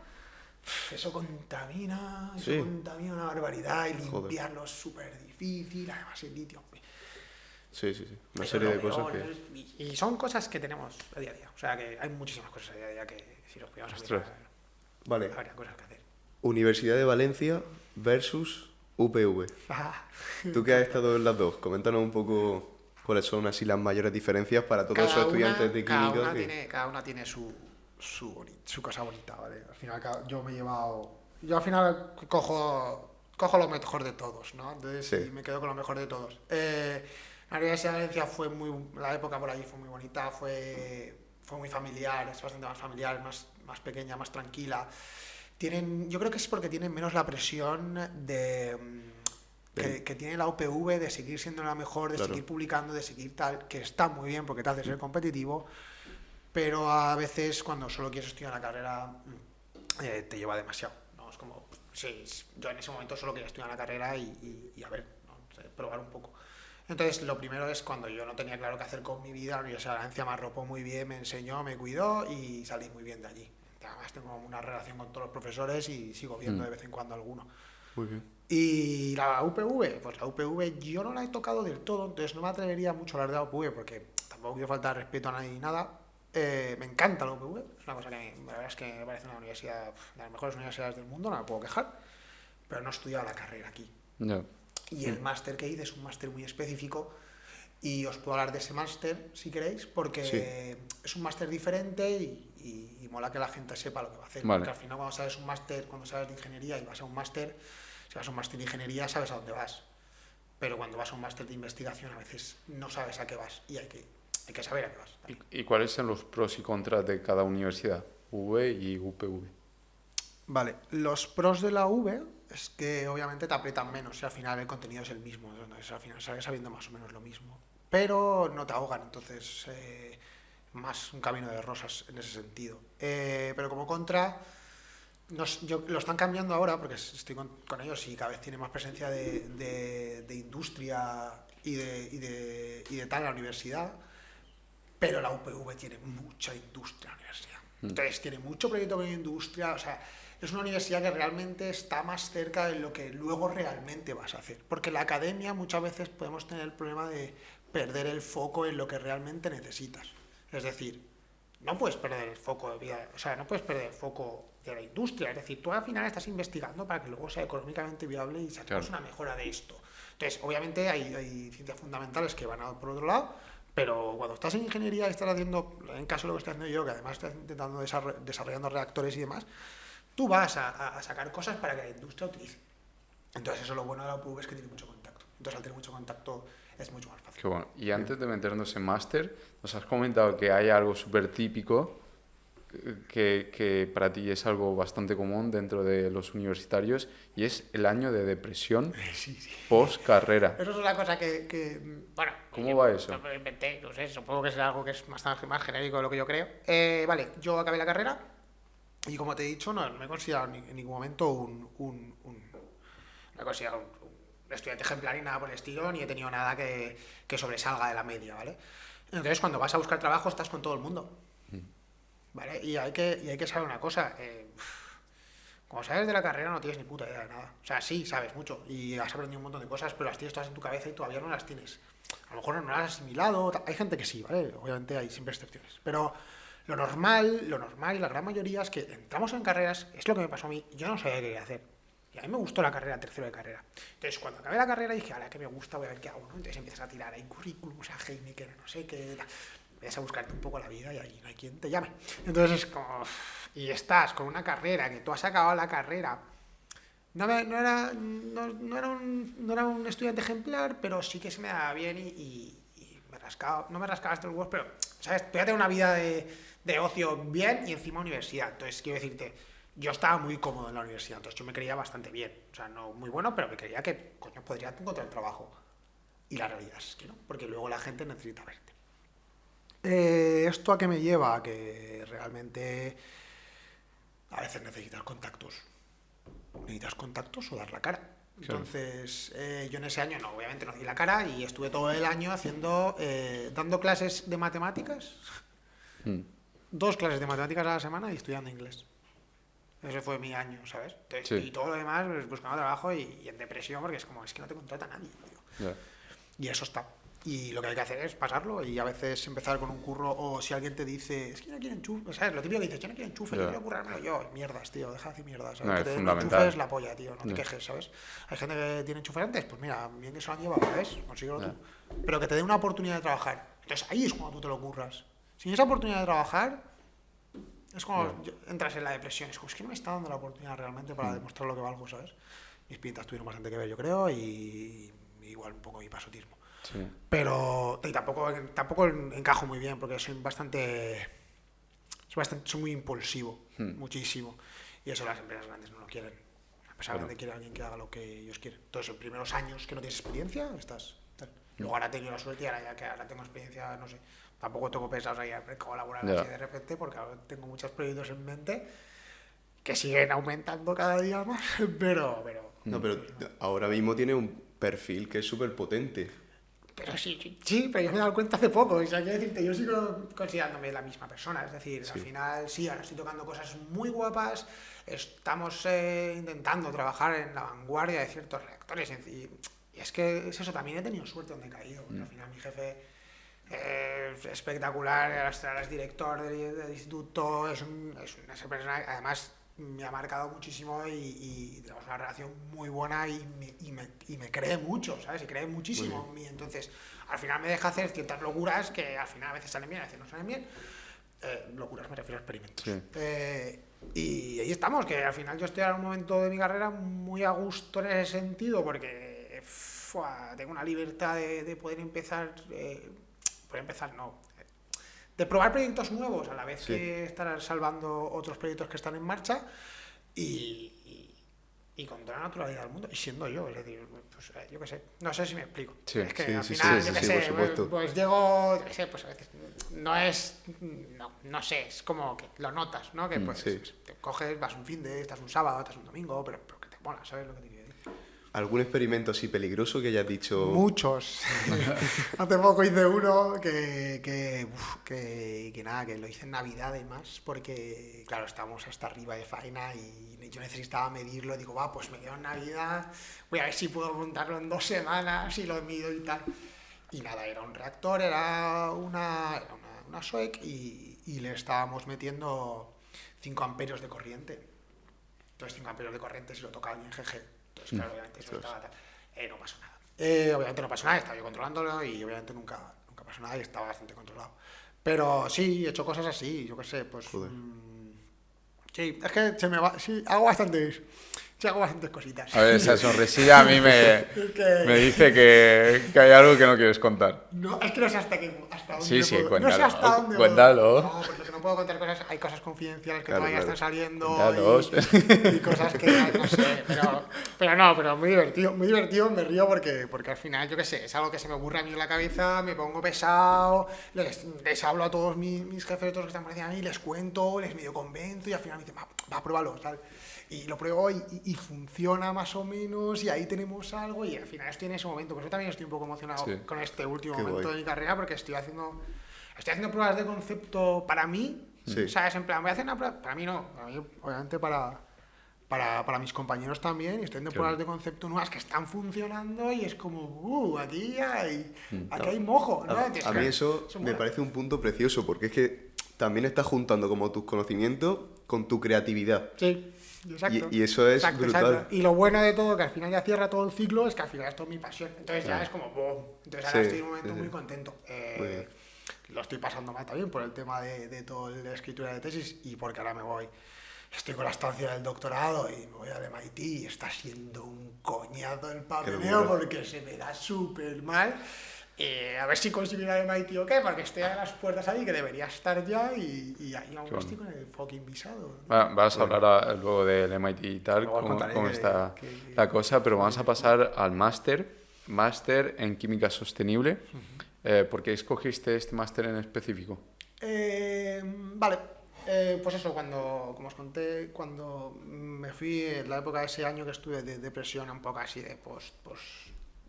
S1: eso contamina una barbaridad, y limpiarlo es súper difícil, además el litio.
S2: Sí. Una serie de cosas
S1: y son cosas que tenemos a día a día. O sea, que hay muchísimas cosas a día a día que si nos podíamos mirar,
S2: vale.
S1: habría cosas que hacer.
S2: Universidad de Valencia versus UPV. Tú que has estado en las dos, coméntanos un poco cuáles son así las mayores diferencias para todos esos estudiantes de química.
S1: Cada una tiene su cosa bonita, ¿vale? Al final yo al final cojo lo mejor de todos, ¿no? Entonces me quedo con lo mejor de todos. La Universidad de Valencia la época por allí fue muy bonita, fue muy familiar, es bastante más familiar, más pequeña, más tranquila. Yo creo que es porque tienen menos la presión que tiene la UPV de seguir siendo la mejor, de seguir publicando, de seguir tal, que está muy bien porque te hace ser competitivo, pero a veces cuando solo quieres estudiar la carrera te lleva demasiado, ¿no? Es como, yo en ese momento solo quería estudiar la carrera y a ver, ¿no? Probar un poco. Entonces, lo primero es cuando yo no tenía claro qué hacer con mi vida, la Universidad de Valencia me arropó muy bien, me enseñó, me cuidó y salí muy bien de allí. Además tengo una relación con todos los profesores y sigo viendo de vez en cuando alguno.
S2: Muy bien.
S1: Y la UPV, pues la UPV yo no la he tocado del todo, entonces no me atrevería mucho a hablar de la UPV porque tampoco quiero faltar respeto a nadie ni nada. Me encanta la UPV, es una cosa que la verdad es que me parece una universidad de las mejores universidades del mundo, no me puedo quejar, pero no he estudiado la carrera aquí. Y el máster que hice es un máster muy específico y os puedo hablar de ese máster si queréis, porque es un máster diferente y mola que la gente sepa lo que va a hacer. Porque al final cuando sabes de ingeniería y vas a un máster, si vas a un máster de ingeniería sabes a dónde vas, pero cuando vas a un máster de investigación a veces no sabes a qué vas y hay que saber a qué vas.
S3: ¿Y cuáles son los pros y contras de cada universidad, UV y UPV?
S1: Vale, los pros de la UV es que obviamente te aprietan menos y al final el contenido es el mismo, entonces al final sales sabiendo más o menos lo mismo, pero no te ahogan, entonces más un camino de rosas en ese sentido. Pero como contra, lo están cambiando ahora porque estoy con ellos y cada vez tiene más presencia de industria y de tal en la universidad, pero la UPV tiene mucha industria en la universidad. Entonces tiene mucho proyecto con industria, o sea, es una universidad que realmente está más cerca de lo que luego realmente vas a hacer. Porque en la academia muchas veces podemos tener el problema de perder el foco en lo que realmente necesitas. Es decir, no puedes perder el foco de vida, o sea, no puedes perder el foco de la industria. Es decir, tú al final estás investigando para que luego sea económicamente viable y saquemos una mejora de esto. Entonces, obviamente hay ciencias fundamentales que van por otro lado, Pero cuando estás en ingeniería y estás haciendo, en caso de lo que estoy haciendo yo, que además estoy intentando desarrollando reactores y demás, tú vas a sacar cosas para que la industria utilice. Entonces eso lo bueno de la UPV es que tiene mucho contacto. Entonces al tener mucho contacto es mucho más fácil.
S3: Qué bueno. Y antes de meternos en máster, nos has comentado que hay algo súper típico que para ti es algo bastante común dentro de los universitarios y es el año de depresión post carrera.
S1: Eso es una cosa que bueno,
S3: ¿Cómo va eso?
S1: Lo inventé, no sé, supongo que es algo que es más genérico de lo que yo creo. Vale, yo acabé la carrera y como te he dicho, no me he considerado en ningún momento me he considerado un estudiante ejemplar ni nada por el estilo, ni he tenido nada que sobresalga de la media, ¿vale? Entonces cuando vas a buscar trabajo estás con todo el mundo. ¿Vale? Y hay que saber una cosa, como sabes de la carrera no tienes ni puta idea de nada. O sea, sí, sabes mucho y has aprendido un montón de cosas, pero las tienes todas en tu cabeza y todavía no las tienes. A lo mejor no las has asimilado, hay gente que sí, ¿vale? Obviamente hay siempre excepciones. Pero lo normal y la gran mayoría es que entramos en carreras, es lo que me pasó a mí, yo no sabía qué quería hacer. Y a mí me gustó la carrera, tercero de carrera. Entonces, cuando acabé la carrera dije, ahora que me gusta, voy a ver qué hago, ¿no? Entonces empiezas a tirar ahí currículums a Heineken, no sé qué... Empiezas a buscarte un poco la vida y ahí no hay quien te llame. Entonces es como... Y estás con una carrera, que tú has acabado la carrera. No era un estudiante ejemplar, pero sí que se me daba bien y me rascaba... No me rascaba hasta los huevos, pero, ¿sabes? Voy a tener una vida de ocio bien y encima universidad. Entonces, quiero decirte, yo estaba muy cómodo en la universidad, entonces yo me creía bastante bien. O sea, no muy bueno, pero me creía que, coño, podría encontrar trabajo. Y la realidad es que no, porque luego la gente necesita verte. ¿Esto a qué me lleva? A que realmente a veces necesitas contactos. Necesitas contactos o dar la cara. Entonces, yo en ese año obviamente no di la cara y estuve todo el año dando clases de matemáticas. 2 clases de matemáticas a la semana y estudiando inglés. Ese fue mi año, ¿sabes? Entonces, sí. Y todo lo demás, pues, buscando trabajo y en depresión porque es como, es que no te contrata nadie, tío. Yeah. Y eso está. Y lo que hay que hacer es pasarlo y a veces empezar con un curro o si alguien te dice, es que no quiero enchufe, ¿sabes? Lo típico que dices, yo no quiero enchufe, yo quiero currármelo yo. Mierdas, tío, deja de decir mierdas. ¿Sabes?
S3: No,
S1: que te den enchufe es la polla, tío, no te quejes, ¿sabes? Hay gente que tiene enchufe antes, pues mira, bien que se lo han llevado, ¿sabes? Consíguelo tú. Pero que te dé una oportunidad de trabajar. Entonces ahí es cuando tú te lo curras. Sin esa oportunidad de trabajar, es como entras en la depresión. Es como, es que no me está dando la oportunidad realmente para demostrar lo que valgo, ¿sabes? Mis pintas tuvieron bastante que ver, yo creo, y igual un poco mi pasotismo. Sí. Pero y tampoco encajo muy bien porque soy muy impulsivo, muchísimo. Y eso las empresas grandes no lo quieren. A pesar de que quiere alguien que haga lo que ellos quieren. Entonces, en primeros años que no tienes experiencia, estás tal. Luego ahora he tenido la suerte y ahora tengo experiencia, no sé, tampoco tengo pensados ahí al mercado laboral así de repente porque ahora tengo muchos proyectos en mente que siguen aumentando cada día más, pero...
S2: No, pero ahora mismo tiene un perfil que es súper potente.
S1: Pero sí, pero yo me he dado cuenta hace poco. O sea, quiero decirte, yo sigo considerándome la misma persona. Es decir, al final, sí, ahora estoy tocando cosas muy guapas. Estamos intentando trabajar en la vanguardia de ciertos reactores. Y es que es eso, también he tenido suerte donde he caído. Porque al final mi jefe es espectacular, ahora es director del instituto, es una persona que además me ha marcado muchísimo y tenemos una relación muy buena y me cree mucho, ¿sabes? Y cree muchísimo en mí. Entonces, al final me deja hacer ciertas locuras que al final a veces salen bien, a veces no salen bien. Locuras me refiero a experimentos. Sí. Y ahí estamos, que al final yo estoy en un momento de mi carrera muy a gusto en ese sentido porque tengo una libertad de poder empezar... de probar proyectos nuevos a la vez que estar salvando otros proyectos que están en marcha y con toda la naturalidad del mundo y siendo yo, es decir, pues, yo qué sé, no sé si me explico. Sí, es que al final, yo qué sé, pues llego, yo qué sé, pues a veces no sé, es como que lo notas, ¿no? Que pues te coges, vas un fin de, estás un sábado, estás un domingo, pero que te mola, ¿sabes lo que te quiero decir?
S2: ¿Algún experimento así peligroso que hayas dicho?
S1: Muchos. Hace poco hice uno que nada, que lo hice en Navidad además, porque claro, estábamos hasta arriba de faena y yo necesitaba medirlo. Digo, pues me quedo en Navidad, voy a ver si puedo montarlo en 2 semanas y lo mido y tal. Y nada, era un reactor, era una SOEC y le estábamos metiendo 5 amperios de corriente. Entonces 5 amperios de corriente si lo toca alguien, jeje. Entonces, claro, obviamente eso estaba no pasó nada. Obviamente no pasó nada, estaba yo controlándolo y obviamente nunca pasó pasó nada y estaba bastante controlado. Pero sí, he hecho cosas así, yo qué sé, pues... sí, es que se me va... Sí, hago bastantes cositas.
S3: A ver, esa sonrisilla a mí me dice que hay algo que no quieres contar.
S1: No, es que no sé hasta dónde
S3: Sí, sí,
S1: puedo.
S3: cuéntalo.
S1: No sé hasta dónde
S3: Cuéntalo.
S1: No, porque no puedo contar cosas, hay cosas confidenciales que
S2: Claro,
S1: todavía
S2: claro.
S1: están saliendo
S3: Cuéntalos.
S1: y cosas que no sé, pero muy divertido, me río porque al final, yo qué sé, es algo que se me ocurre a mí en la cabeza, me pongo pesado, les hablo a todos mis jefes, todos los que están por encima de mí, les cuento, les medio convenzo y al final me dicen, va, pruébalo, ¿sabes? Y lo pruebo y funciona más o menos y ahí tenemos algo y al final estoy en ese momento. Por eso también estoy un poco emocionado con este último momento de mi carrera porque estoy haciendo pruebas de concepto para mí, ¿sabes? En plan, voy a hacer una prueba, para mí no, para mí, obviamente para mis compañeros también, y estoy haciendo pruebas de concepto nuevas que están funcionando y es como, aquí hay mojo, ¿no?
S2: A mí eso me parece un punto precioso porque es que también estás juntando como tus conocimientos con tu creatividad.
S1: Sí. Exacto.
S2: Y eso es brutal.
S1: Exacto. Y lo bueno de todo, que al final ya cierra todo el ciclo, es que al final es todo mi pasión. Entonces ya es como ¡boom! Entonces ahora estoy en un momento muy contento. Lo estoy pasando mal también por el tema de toda la escritura de tesis y porque ahora estoy con la estancia del doctorado y me voy al MIT y está siendo un coñazo el papeleo porque se me da súper mal. A ver si consigo ir al MIT o qué, porque estoy a las puertas ahí, que debería estar ya, y ahí aún estoy con el fucking visado.
S3: Vas a hablar luego del MIT y tal, cómo está la cosa, pero vamos a pasar al máster en Química Sostenible. ¿Por qué escogiste este máster en específico?
S1: Vale, pues eso, como os conté, cuando me fui en la época de ese año que estuve de depresión, un poco así de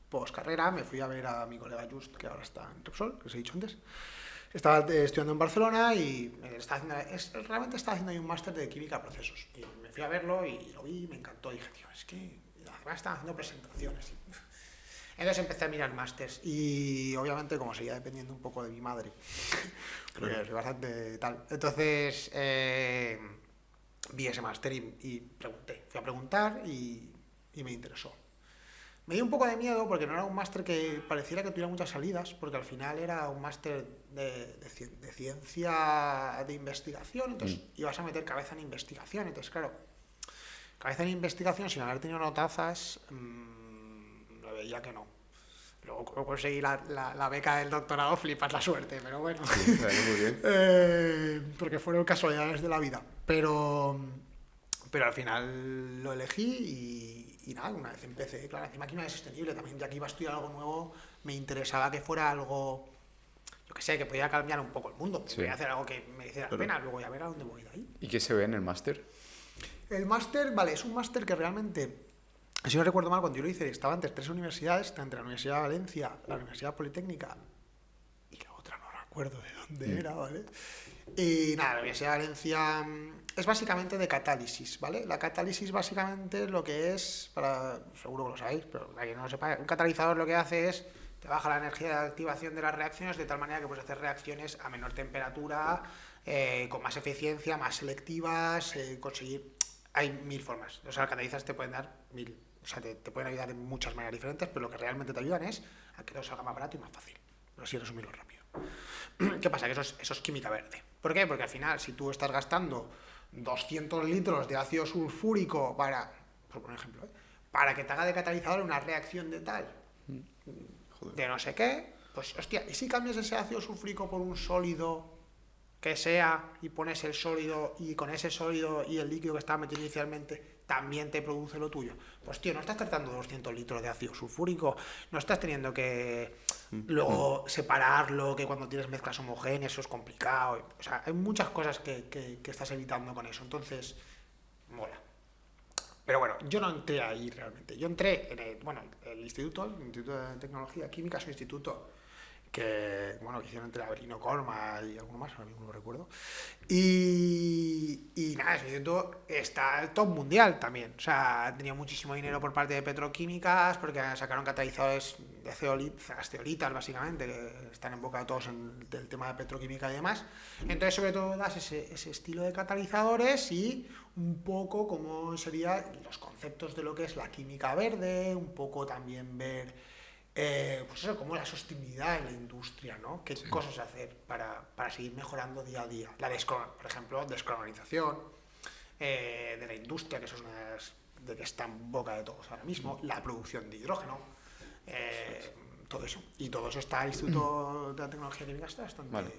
S1: post-carrera, me fui a ver a mi colega Just, que ahora está en Repsol, que os he dicho antes. Estaba estudiando en Barcelona y realmente estaba haciendo ahí un máster de química de procesos. Y me fui a verlo y lo vi y me encantó. Y dije, tío, es que además estaban haciendo presentaciones. Entonces empecé a mirar másters y obviamente como seguía dependiendo un poco de mi madre, porque soy bastante tal. Entonces vi ese máster y pregunté. Fui a preguntar y me interesó. Me dio un poco de miedo porque no era un máster que pareciera que tuviera muchas salidas, porque al final era un máster de ciencia de investigación, entonces ibas a meter cabeza en investigación, entonces claro, cabeza en investigación sin haber tenido notazas, lo veía que no. Luego conseguí la beca del doctorado, flipas la suerte, pero bueno,
S2: Sí, muy bien.
S1: porque fueron casualidades de la vida, pero al final lo elegí y nada, una vez empecé, claro, encima química sostenible, también ya que iba a estudiar algo nuevo, me interesaba que fuera algo, yo que sé, que podía cambiar un poco el mundo, que podía hacer algo que me hiciera la pena, luego ya ver a dónde voy de ahí.
S3: ¿Y qué se ve en el máster?
S1: El máster, vale, es un máster que realmente, si no recuerdo mal, cuando yo lo hice, estaba entre 3 universidades, entre la Universidad de Valencia, la Universidad Politécnica y la otra no recuerdo de dónde era, ¿vale? Y nada, la Universidad de Valencia es básicamente de catálisis, ¿vale? La catálisis básicamente lo que es, seguro que lo sabéis, pero para quien no lo sepa, un catalizador lo que hace es, te baja la energía de activación de las reacciones de tal manera que puedes hacer reacciones a menor temperatura, con más eficiencia, más selectivas, conseguir... Hay 1000 formas. O sea, los catalizadores te pueden dar 1000, o sea, te pueden ayudar de muchas maneras diferentes, pero lo que realmente te ayudan es a que todo salga más barato y más fácil. Pero así resumirlo rápido. ¿Qué pasa? Que eso es química verde. ¿Por qué? Porque al final, si tú estás gastando 200 litros de ácido sulfúrico por un ejemplo, para que te haga de catalizador una reacción de tal, de no sé qué, pues hostia, ¿y si cambias ese ácido sulfúrico por un sólido que sea y pones el sólido y con ese sólido y el líquido que estaba metido inicialmente también te produce lo tuyo? Pues tío, no estás tratando 200 litros de ácido sulfúrico, no estás teniendo que luego separarlo, que cuando tienes mezclas homogéneas eso es complicado. O sea, hay muchas cosas que estás evitando con eso, entonces mola. Pero bueno, yo no entré ahí realmente. Yo entré en el Instituto de Tecnología Química, es un instituto que hicieron entre Avelino Corma y alguno más, ahora mismo no lo recuerdo. Y nada, ese instituto está al top mundial también. O sea, ha tenido muchísimo dinero por parte de petroquímicas, porque sacaron catalizadores de ceolitas, básicamente, que están en boca de todos en el tema de petroquímica y demás. Entonces, sobre todo, das ese estilo de catalizadores y un poco cómo serían los conceptos de lo que es la química verde, un poco también ver pues eso, como la sostenibilidad en la industria, ¿no? ¿Qué cosas hacer para seguir mejorando día a día? Por ejemplo, descarbonización de la industria, que eso es una de que está en boca de todos ahora mismo, la producción de hidrógeno, todo eso. Y todo eso está, el Instituto de la Tecnología Química está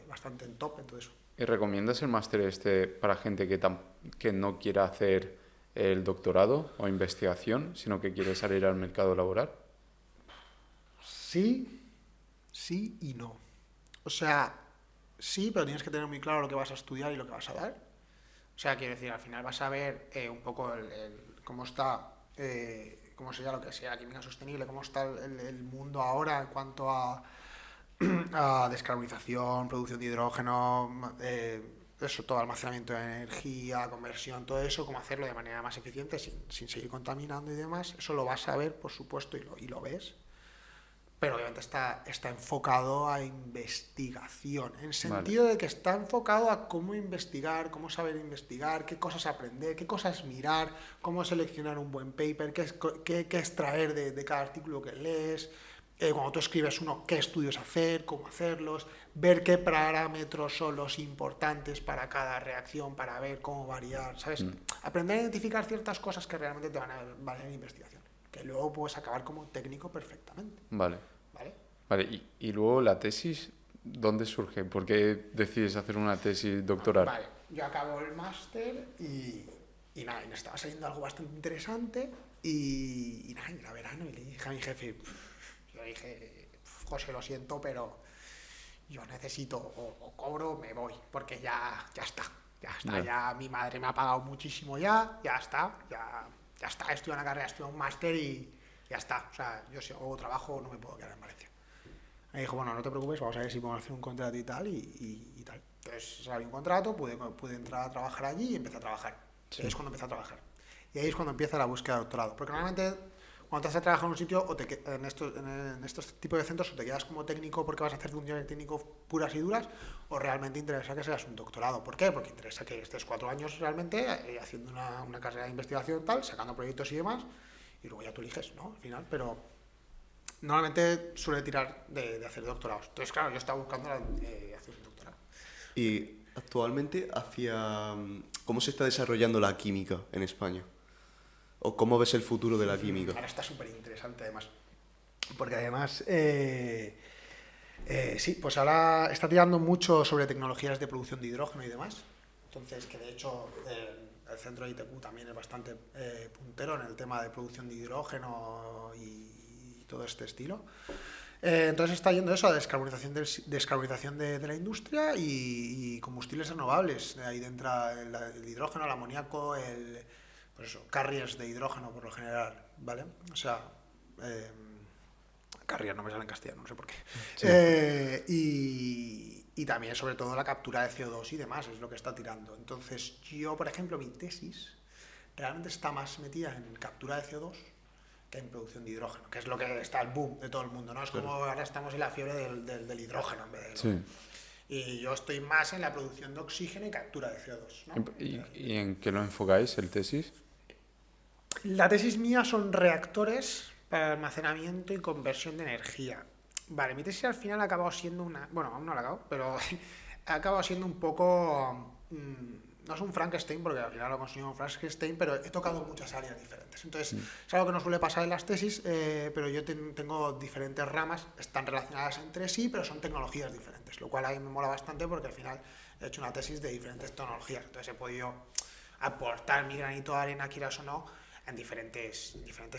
S1: bastante en top en todo eso.
S3: ¿Y recomiendas el máster para gente que no quiera hacer el doctorado o investigación, sino que quiere salir al mercado laboral?
S1: Sí y no. O sea, sí, pero tienes que tener muy claro lo que vas a estudiar y lo que vas a dar. O sea, quiero decir, al final vas a ver un poco cómo está, cómo sería lo que sea química sostenible, cómo está el mundo ahora en cuanto a descarbonización, producción de hidrógeno, eso, todo almacenamiento de energía, conversión, todo eso, cómo hacerlo de manera más eficiente sin seguir contaminando y demás. Eso lo vas a ver, por supuesto, y lo ves. Pero obviamente está enfocado a investigación, en sentido de que está enfocado a cómo investigar, cómo saber investigar, qué cosas aprender, qué cosas mirar, cómo seleccionar un buen paper, qué extraer de cada artículo que lees, cuando tú escribes uno, qué estudios hacer, cómo hacerlos, ver qué parámetros son los importantes para cada reacción, para ver cómo variar, ¿sabes? Aprender a identificar ciertas cosas que realmente te van a valer en investigación, que luego puedes acabar como técnico perfectamente.
S3: Vale. Y luego la tesis, ¿dónde surge? ¿Por qué decides hacer una tesis doctoral?
S1: Vale, yo acabo el máster y nada, y me estaba saliendo algo bastante interesante y nada, era verano y le dije a mi jefe, yo le dije, José, lo siento, pero yo necesito o cobro o me voy, porque ya está, ya mi madre me ha pagado muchísimo ya está, he estudiado una carrera, he estudiado un máster y ya está, o sea, yo si hago trabajo no me puedo quedar en Valencia. Me dijo, bueno, no te preocupes, vamos a ver si podemos hacer un contrato y tal, y tal. Entonces salió un contrato, pude entrar a trabajar allí y empecé a trabajar. Sí. Ahí es cuando empecé a trabajar. Y ahí es cuando empieza la búsqueda de doctorado. Porque normalmente cuando te vas a trabajar en un sitio, en estos tipos de centros, o te quedas como técnico porque vas a hacer funciones técnicas puras y duras, o realmente interesa que seas un doctorado. ¿Por qué? Porque interesa que estés 4 años realmente haciendo una carrera de investigación tal, sacando proyectos y demás, y luego ya tú eliges, ¿no? Al final, pero normalmente suele tirar de hacer doctorados. Entonces, claro, yo estaba buscando hacer un doctorado.
S2: Y actualmente, ¿cómo se está desarrollando la química en España? ¿O cómo ves el futuro de la química?
S1: Ahora está súper interesante, además. Porque además, sí, pues ahora está tirando mucho sobre tecnologías de producción de hidrógeno y demás. Entonces, que de hecho el centro de ITQ también es bastante puntero en el tema de producción de hidrógeno y todo este estilo. Entonces está yendo eso a descarbonización de la industria y combustibles renovables. Ahí entra el hidrógeno, el amoníaco, pues eso, carriers de hidrógeno por lo general, ¿vale? O sea, carrier no me sale en castellano, no sé por qué. Sí. Y también, sobre todo, la captura de CO2 y demás, es lo que está tirando. Entonces, yo, por ejemplo, mi tesis realmente está más metida en captura de CO2 que en producción de hidrógeno, que es lo que está el boom de todo el mundo, ¿no? Es como ahora estamos en la fiebre del hidrógeno en vez de...
S3: Sí.
S1: Y yo estoy más en la producción de oxígeno y captura de CO2, ¿no?
S3: ¿Y en qué lo enfocáis, el tesis?
S1: La tesis mía son reactores para almacenamiento y conversión de energía. Vale, mi tesis al final ha acabado siendo bueno, aún no la acabo, pero ha acabado siendo un poco... no es un Frankenstein, porque al final lo considero un Frankenstein, pero he tocado muchas áreas diferentes. Entonces, es algo que no suele pasar en las tesis, pero yo tengo diferentes ramas, están relacionadas entre sí, pero son tecnologías diferentes, lo cual a mí me mola bastante porque al final he hecho una tesis de diferentes tecnologías. Entonces he podido aportar mi granito de arena, quieras o no, en diferentes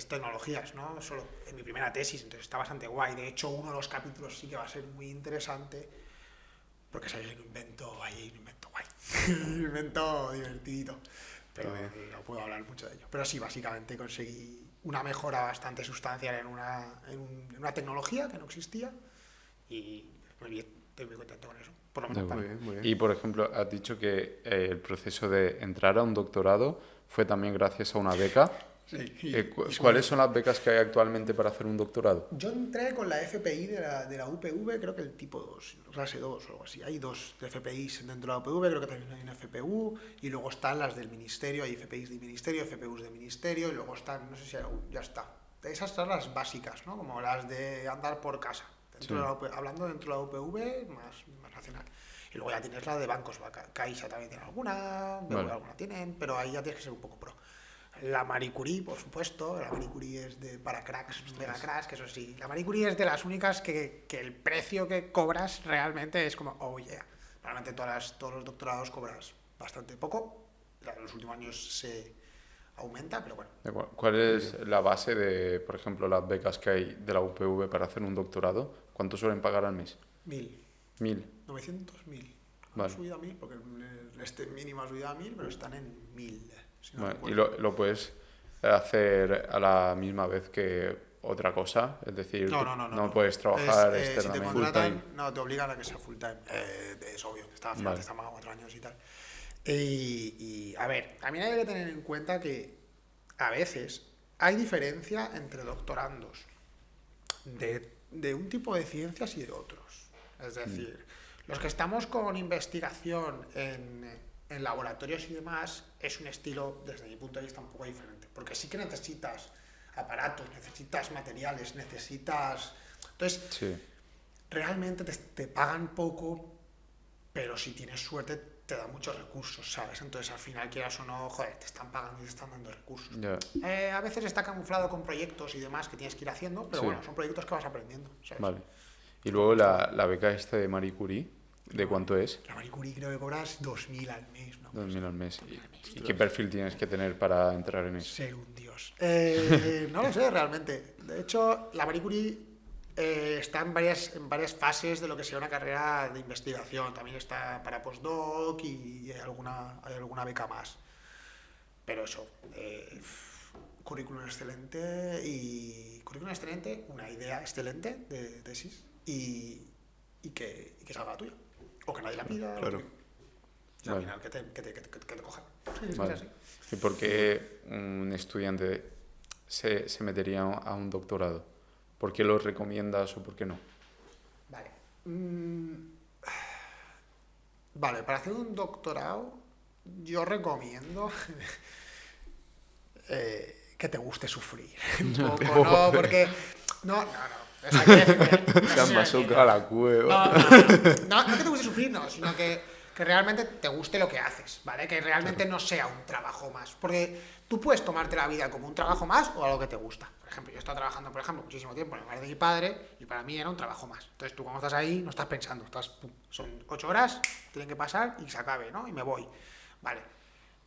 S1: tecnologías, ¿no? Solo en mi primera tesis, entonces está bastante guay. De hecho, uno de los capítulos sí que va a ser muy interesante, porque es un invento guay, un invento divertidito, pero no puedo hablar mucho de ello. Pero sí, básicamente conseguí una mejora bastante sustancial en una tecnología que no existía y muy bien, estoy muy contento con eso. Por lo menos
S3: muy bien. Y, por ejemplo, has dicho que el proceso de entrar a un doctorado fue también gracias a una beca.
S1: Sí,
S3: ¿Cuáles son las becas que hay actualmente para hacer un doctorado?
S1: Yo entré con la FPI de la UPV, creo que el tipo 2, clase 2 o algo así. Hay 2 de FPIs dentro de la UPV, creo que también hay una FPU, y luego están las del ministerio, hay FPIs de ministerio, FPUs de ministerio, y luego están, no sé si hay, ya está. esas son las básicas, ¿no? Como las de andar por casa. Hablando dentro de la UPV, más nacional. Y luego ya tienes la de bancos, Caixa también tiene alguna, BBVA alguna tienen, pero ahí ya tienes que ser un poco pro. La Marie Curie, por supuesto, la Marie Curie es para cracks, mega cracks, que eso sí. La Marie Curie es de las únicas que el precio que cobras realmente es como, oh yeah. Realmente todos los doctorados cobras bastante poco. En los últimos años se aumenta, pero bueno.
S3: ¿Cuál es la base de, por ejemplo, las becas que hay de la UPV para hacer un doctorado? ¿Cuánto suelen pagar al mes?
S1: 1.000.
S3: 900,
S1: 1.000.
S3: Vale.
S1: Han subido a 1.000, porque este mínimo ha subido a 1.000, pero están en 1.000. Si no
S3: vale. ¿Y lo puedes hacer a la misma vez que otra cosa? Es decir, no puedes trabajar externamente.
S1: Si te contratan, no, te obligan a que sea full time. Es obvio, te están pagando 4 años y tal. Y a ver, también hay que tener en cuenta que a veces hay diferencia entre doctorandos de un tipo de ciencias y de otros. Es decir, los que estamos con investigación en laboratorios y demás, es un estilo, desde mi punto de vista, un poco diferente. Porque sí que necesitas aparatos, necesitas materiales, necesitas... Entonces, realmente te pagan poco, pero si tienes suerte te da muchos recursos, ¿sabes? Entonces, al final, quieras o no, joder, te están pagando y te están dando recursos. A veces está camuflado con proyectos y demás que tienes que ir haciendo, pero bueno, son proyectos que vas aprendiendo, ¿sabes?
S3: Vale. Y luego la beca esta de Marie Curie, ¿de cuánto es?
S1: La Marie Curie creo que cobras 2.000 al mes, ¿no?
S3: 2.000 al mes. ¿Y qué perfil tienes que tener para entrar en eso?
S1: Ser un dios. No lo sé realmente. De hecho, la Marie Curie está en varias fases de lo que sería una carrera de investigación. También está para postdoc y hay alguna beca más. Pero eso, currículum excelente, una idea excelente de tesis y que salga la tuya. O que nadie la pida.
S2: Claro.
S1: Al final que te cojan.
S3: Vale.
S1: Es así.
S3: ¿Y por qué un estudiante se metería a un doctorado? ¿Por qué lo recomiendas o por qué no?
S1: Vale. Vale, para hacer un doctorado yo recomiendo que te guste sufrir un poco, ¿no? Porque... No. O sea,
S3: a la cueva.
S1: No que te guste sufrir, no, sino que realmente te guste lo que haces, ¿vale? Que realmente no sea un trabajo más. Porque tú puedes tomarte la vida como un trabajo más o algo que te gusta. Por ejemplo, yo he estado trabajando, muchísimo tiempo en el bar de mi padre y para mí era un trabajo más. Entonces tú cuando estás ahí no estás pensando, son 8 horas, tienen que pasar y se acabe, ¿no? Y me voy. Vale,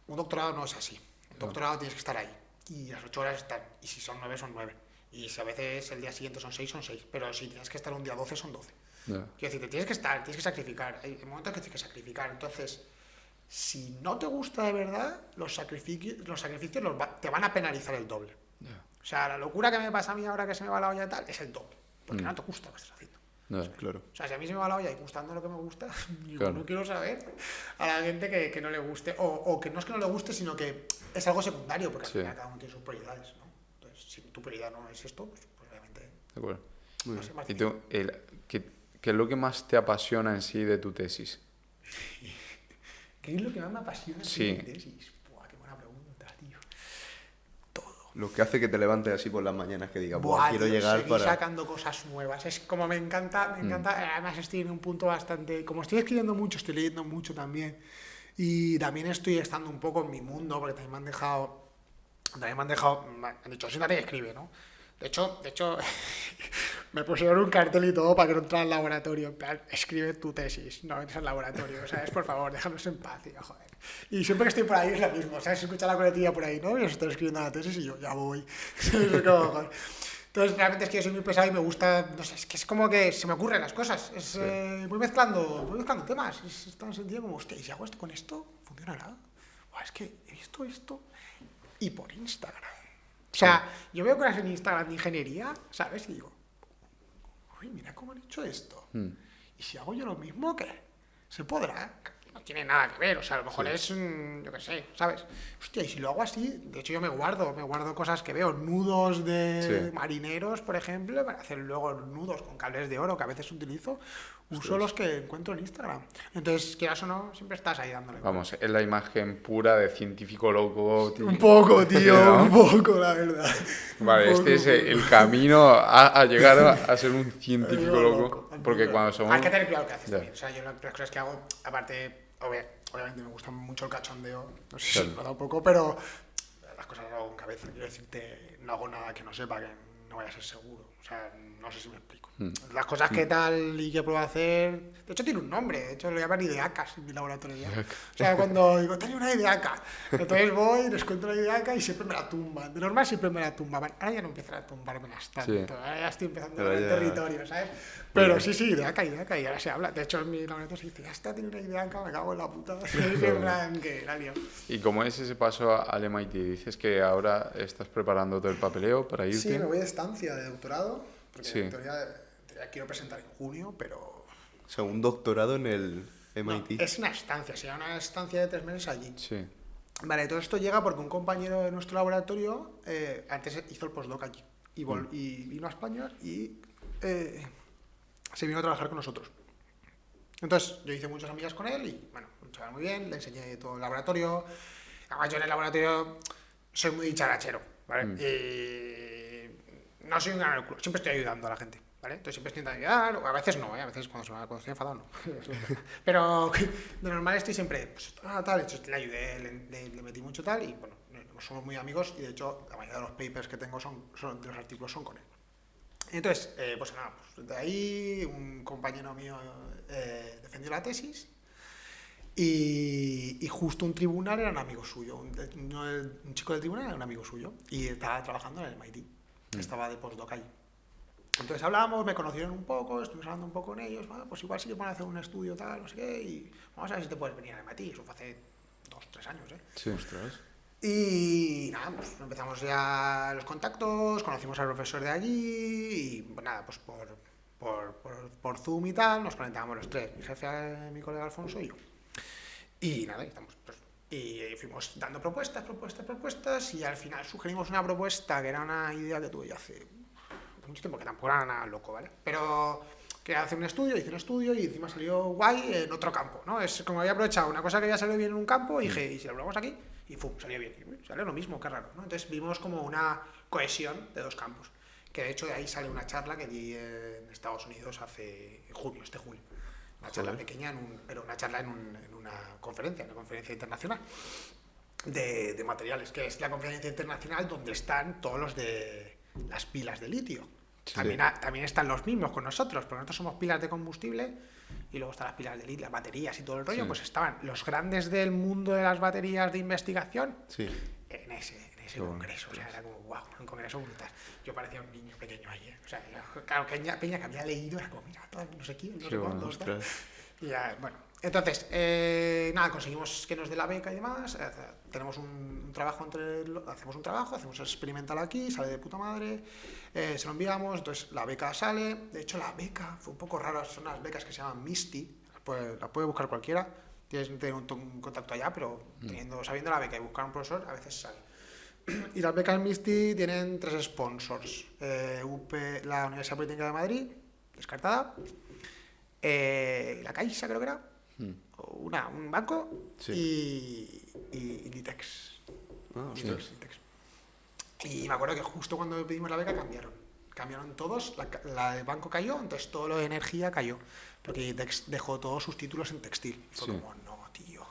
S1: un doctorado no es así. Un doctorado tienes que estar ahí y las 8 horas están. Y si son 9, son 9. Y si a veces el día siguiente son 6, son 6. Pero si tienes que estar un día 12, son 12. Quiero decir, tienes que estar, tienes que sacrificar. Hay momentos que tienes que sacrificar. Entonces, si no te gusta de verdad, los sacrificios te van a penalizar el doble. O sea, la locura que me pasa a mí ahora que se me va la olla y tal, es el doble. Porque no te gusta lo que estás haciendo.
S2: Claro.
S1: O sea, si a mí se me va la olla y gustando lo que me gusta, yo no quiero saber a la gente que no le guste. O que no es que no le guste, sino que es algo secundario, porque al final cada uno tiene sus prioridades, ¿no? Entonces, si tu prioridad no es esto, pues obviamente...
S3: De acuerdo.
S1: No sé,
S3: ¿Y tú, qué es lo que más te apasiona en sí de tu tesis?
S1: ¿Qué es lo que más me apasiona de mi tesis? Buah, qué buena pregunta, tío. Todo.
S2: Lo que hace que te levantes así por las mañanas, que digas, buah, quiero llegar
S1: seguir sacando cosas nuevas. Es como me encanta. Además estoy en un punto bastante... Como estoy escribiendo mucho, estoy leyendo mucho también. Y también estoy estando un poco en mi mundo, porque también me han dicho, siéntate y escribe, ¿no? De hecho, me pusieron un cartel y todo para que no entrara al laboratorio. En plan, escribe tu tesis, no entres al laboratorio, ¿sabes? Por favor, déjanos en paz, tío, joder. Y siempre que estoy por ahí es lo mismo, ¿sabes? Se escucha la coletilla por ahí, ¿no? Y os estoy escribiendo la tesis y yo, ya voy. Entonces, realmente es que yo soy muy pesado y me gusta, no sé, es que es como que se me ocurren las cosas. Voy mezclando temas. Es tan sencillo como, hostia, ¿y si hago esto con esto? ¿Funcionará? Es que he visto esto y por Instagram. O sea, yo veo cosas en Instagram de ingeniería, ¿sabes? Y digo, uy, mira cómo han hecho esto. ¿Y si hago yo lo mismo, qué? ¿Se podrá? no tiene nada que ver, o sea, a lo mejor es, yo qué sé, ¿sabes? Hostia, y si lo hago así, de hecho yo me guardo cosas que veo, nudos de marineros, por ejemplo, para hacer luego nudos con cables de oro que a veces utilizo, uso los que encuentro en Instagram. Entonces, quieras o no, siempre estás ahí dándole.
S3: Vamos, es la imagen pura de científico loco, tío.
S1: Un poco, tío,
S3: ¿No?
S1: un poco, la verdad.
S3: Vale,
S1: Un
S3: este
S1: poco.
S3: es el camino a llegar a ser un científico loco.
S1: Loco.
S3: Porque cuando somos...
S1: Hay que tener cuidado lo que haces
S3: Ya.
S1: también. O sea, yo las cosas que hago, aparte, obviamente me gusta mucho el cachondeo, no sé si se nota un poco, pero las cosas las hago con cabeza. Quiero decirte, no hago nada que no sepa, que no vaya a ser seguro. O sea, no sé si me explico. Las cosas que tal y que puedo hacer... De hecho, tiene un nombre. De hecho, lo llaman ideacas en mi laboratorio ya. O sea, cuando digo, tengo una ideaca. Entonces voy, les cuento la ideaca y siempre me la tumban. De normal siempre me la tumbaban. Ahora ya no empiezan a tumbármelas tanto.
S3: Sí.
S1: Ahora ya estoy empezando
S2: Pero
S1: a ganar
S2: ya-
S1: territorio, ¿sabes? Pero sí, ideaca, y ahora se habla. De hecho, en mi laboratorio se dice, ya está, tiene una ideaca, me cago en la puta. Es en plan que la lío.
S3: ¿Y cómo es ese paso al MIT? Dices que ahora estás preparando todo el papeleo para irte.
S1: Sí, me voy de estancia de doctorado, porque
S3: Sí.
S1: en teoría quiero presentar en junio, pero...
S2: O sea, un doctorado en el
S1: No,
S2: MIT.
S1: es una estancia, será una estancia de 3 meses allí.
S3: Sí.
S1: Vale, todo esto llega porque un compañero de nuestro laboratorio antes hizo el postdoc allí y vino a España y se vino a trabajar con nosotros. Entonces, yo hice muchas amigas con él y, bueno, un chaval muy bien, le enseñé todo el laboratorio. Además, yo en el laboratorio soy muy dicharachero, ¿vale? Y no soy un gran culo, siempre estoy ayudando a la gente, ¿vale? Entonces siempre estoy intentando ayudar, o a veces no, a veces cuando estoy enfadado no. Pero de normal estoy siempre, pues, tal, entonces le ayudé, le metí mucho tal y, bueno, somos muy amigos y de hecho la mayoría de los papers que tengo de los artículos son con él. Entonces, pues nada, pues de ahí un compañero mío defendió la tesis y justo un tribunal era un amigo suyo, un chico del tribunal era un amigo suyo y estaba trabajando en el MIT, estaba de postdoc allí. Entonces hablamos, me conocieron un poco, estuvimos hablando un poco con ellos, pues igual sí que pueden hacer un estudio tal, no sé qué, y vamos a ver si te puedes venir al MIT, eso fue hace 2-3 años, ¿eh?
S3: Sí.
S2: Ostras.
S1: Y nada, pues empezamos ya los contactos, conocimos al profesor de allí y pues nada, pues por Zoom y tal, nos conectábamos los tres, mi jefe, mi colega Alfonso y yo. Y nada, y fuimos dando propuestas y al final sugerimos una propuesta que era una idea que tuve yo hace mucho tiempo, que tampoco era nada loco, ¿vale? Pero que hacer un estudio, hice un estudio y encima salió guay en otro campo, ¿no? Es como había aprovechado una cosa que había salido bien en un campo y dije, ¿y si lo probamos aquí? Y ¡fum! Salió bien. Y, uy, salió lo mismo, qué raro, ¿no? Entonces vimos como una cohesión de dos campos. Que de hecho de ahí sale una charla que di en Estados Unidos en junio, este julio. Una charla pequeña, pero una charla en una conferencia internacional de materiales, que es la conferencia internacional donde están todos los de las pilas de litio.
S3: Sí.
S1: También están los mismos con nosotros, porque nosotros somos pilas de combustible y luego están las pilas de litio, las baterías y todo el rollo,
S3: Sí.
S1: pues estaban los grandes del mundo de las baterías de investigación
S2: Sí.
S1: en ese congreso. O sea, era como, wow, un congreso brutal. Yo parecía un niño pequeño ahí, ¿eh? O sea, claro, peña que había leído, era como, mira, todo, no sé quién, no
S3: Qué
S1: sé
S3: bueno,
S1: cuántos, tal.
S2: ostras.
S1: Y ya, bueno, entonces, nada, conseguimos que nos dé la beca y demás. Tenemos un trabajo hacemos un trabajo, hacemos el experimental aquí, sale de puta madre, se lo enviamos, entonces la beca sale. De hecho, la beca fue un poco rara, son unas becas que se llaman MISTI, la puede buscar cualquiera, tienes que tener un contacto allá, pero sabiendo la beca y buscar un profesor, a veces sale. Y las becas MISTI tienen 3 sponsors: la Universidad Politécnica de Madrid, descartada, la Caixa creo que era, o un banco,
S2: Sí.
S1: y Inditex.
S2: Ah,
S1: Inditex. Y me acuerdo que justo cuando pedimos la beca cambiaron todos, la de banco cayó, entonces todo lo de energía cayó, porque Inditex dejó todos sus títulos en textil. Fue
S3: Sí.
S1: como, no, tío,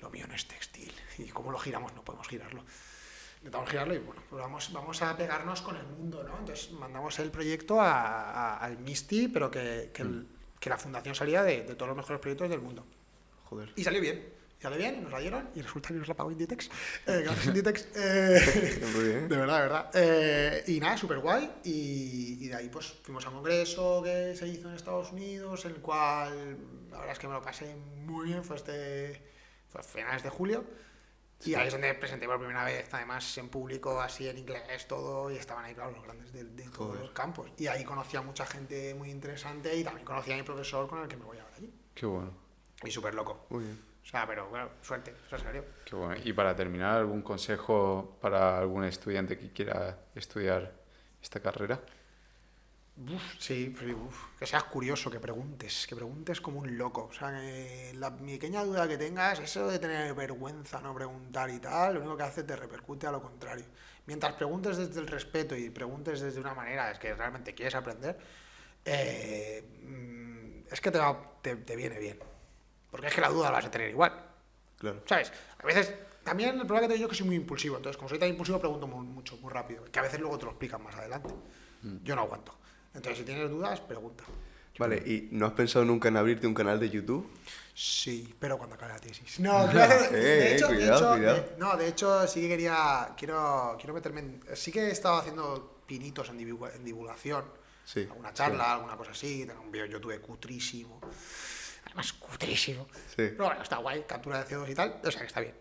S1: lo mío no es textil. ¿Y cómo lo giramos? No podemos girarlo. Intentamos girarlo y bueno, pues vamos a pegarnos con el mundo, ¿no? Entonces mandamos el proyecto al MISTI, pero que la fundación salía de todos los mejores proyectos del mundo.
S2: Joder.
S1: Y salió bien, y nos la dieron, y resulta que nos la pagó Inditex. Gracias Inditex.
S2: Muy bien.
S1: De verdad. Y nada, súper guay. Y de ahí pues fuimos a un congreso que se hizo en Estados Unidos, en el cual la verdad es que me lo pasé muy bien, fue a finales de julio. Y ahí es donde presenté por primera vez, además en público, así en inglés, todo, y estaban ahí, claro, los grandes de todos los campos. Y ahí conocí a mucha gente muy interesante y también conocí a mi profesor con el que me voy ahora allí.
S3: Qué bueno.
S1: Y súper loco.
S2: Muy bien.
S1: O sea, pero claro, suerte, eso es serio.
S3: Qué bueno. Y para terminar, ¿algún consejo para algún estudiante que quiera estudiar esta carrera?
S1: Sí, que seas curioso, que preguntes como un loco. O sea, la pequeña duda que tengas, eso de tener vergüenza, no preguntar y tal, lo único que hace te repercute a lo contrario. Mientras preguntes desde el respeto y preguntes desde una manera, es que realmente quieres aprender, es que te viene bien. Porque es que la duda la vas a tener igual.
S2: Claro.
S1: ¿Sabes? A veces, también el problema que tengo yo es que soy muy impulsivo. Entonces, como soy tan impulsivo, pregunto mucho, muy rápido. Que a veces luego te lo explican más adelante. Yo no aguanto. Entonces, si tienes dudas, pregunta.
S2: Vale, ¿y no has pensado nunca en abrirte un canal de YouTube?
S1: Sí, pero cuando acabe la tesis. No, claro.
S2: Cuidado.
S1: De hecho, sí que quiero meterme sí que he estado haciendo pinitos en divulgación.
S2: Sí.
S1: Alguna charla, alguna cosa así. Tengo un vídeo en YouTube cutrísimo. Además, cutrísimo.
S2: Sí.
S1: Pero bueno, está guay, captura de CO2 y tal. O sea, que está bien.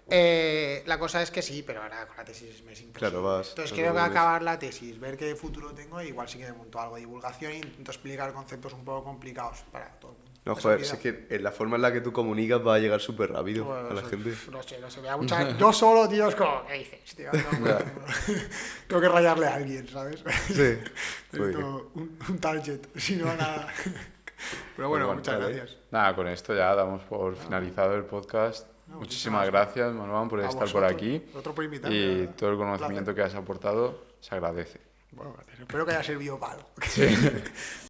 S1: La cosa es que sí, pero ahora con la tesis me es imposible.
S2: Claro, vas.
S1: Entonces,
S2: no
S1: quiero
S2: lo vuelves.
S1: acabar la tesis, ver qué futuro tengo. Y igual sí que me monto algo de divulgación e intento explicar conceptos un poco complicados para todo el mundo.
S2: No,
S1: Esa
S2: joder,
S1: vida.
S2: es que en la forma en la que tú comunicas va a llegar súper rápido
S1: Bueno,
S2: a la gente.
S1: No sé, me da yo solo, tío, es como, ¿qué dices, tío? Tengo que rayarle a alguien, ¿sabes?
S2: Sí.
S1: Necesito un target, si no nada. Pero bueno, muchas
S3: vale.
S1: gracias.
S3: Nada, con esto ya damos por finalizado el podcast.
S1: No,
S3: Muchísimas gracias, Manuel, por
S1: A
S3: estar por
S1: vosotros,
S3: aquí.
S1: vosotros por invitarme,
S3: Y
S1: ¿verdad?
S3: todo el conocimiento
S1: Placer.
S3: que has aportado se agradece.
S1: Bueno, gracias. Espero que haya servido para algo.
S3: Sí.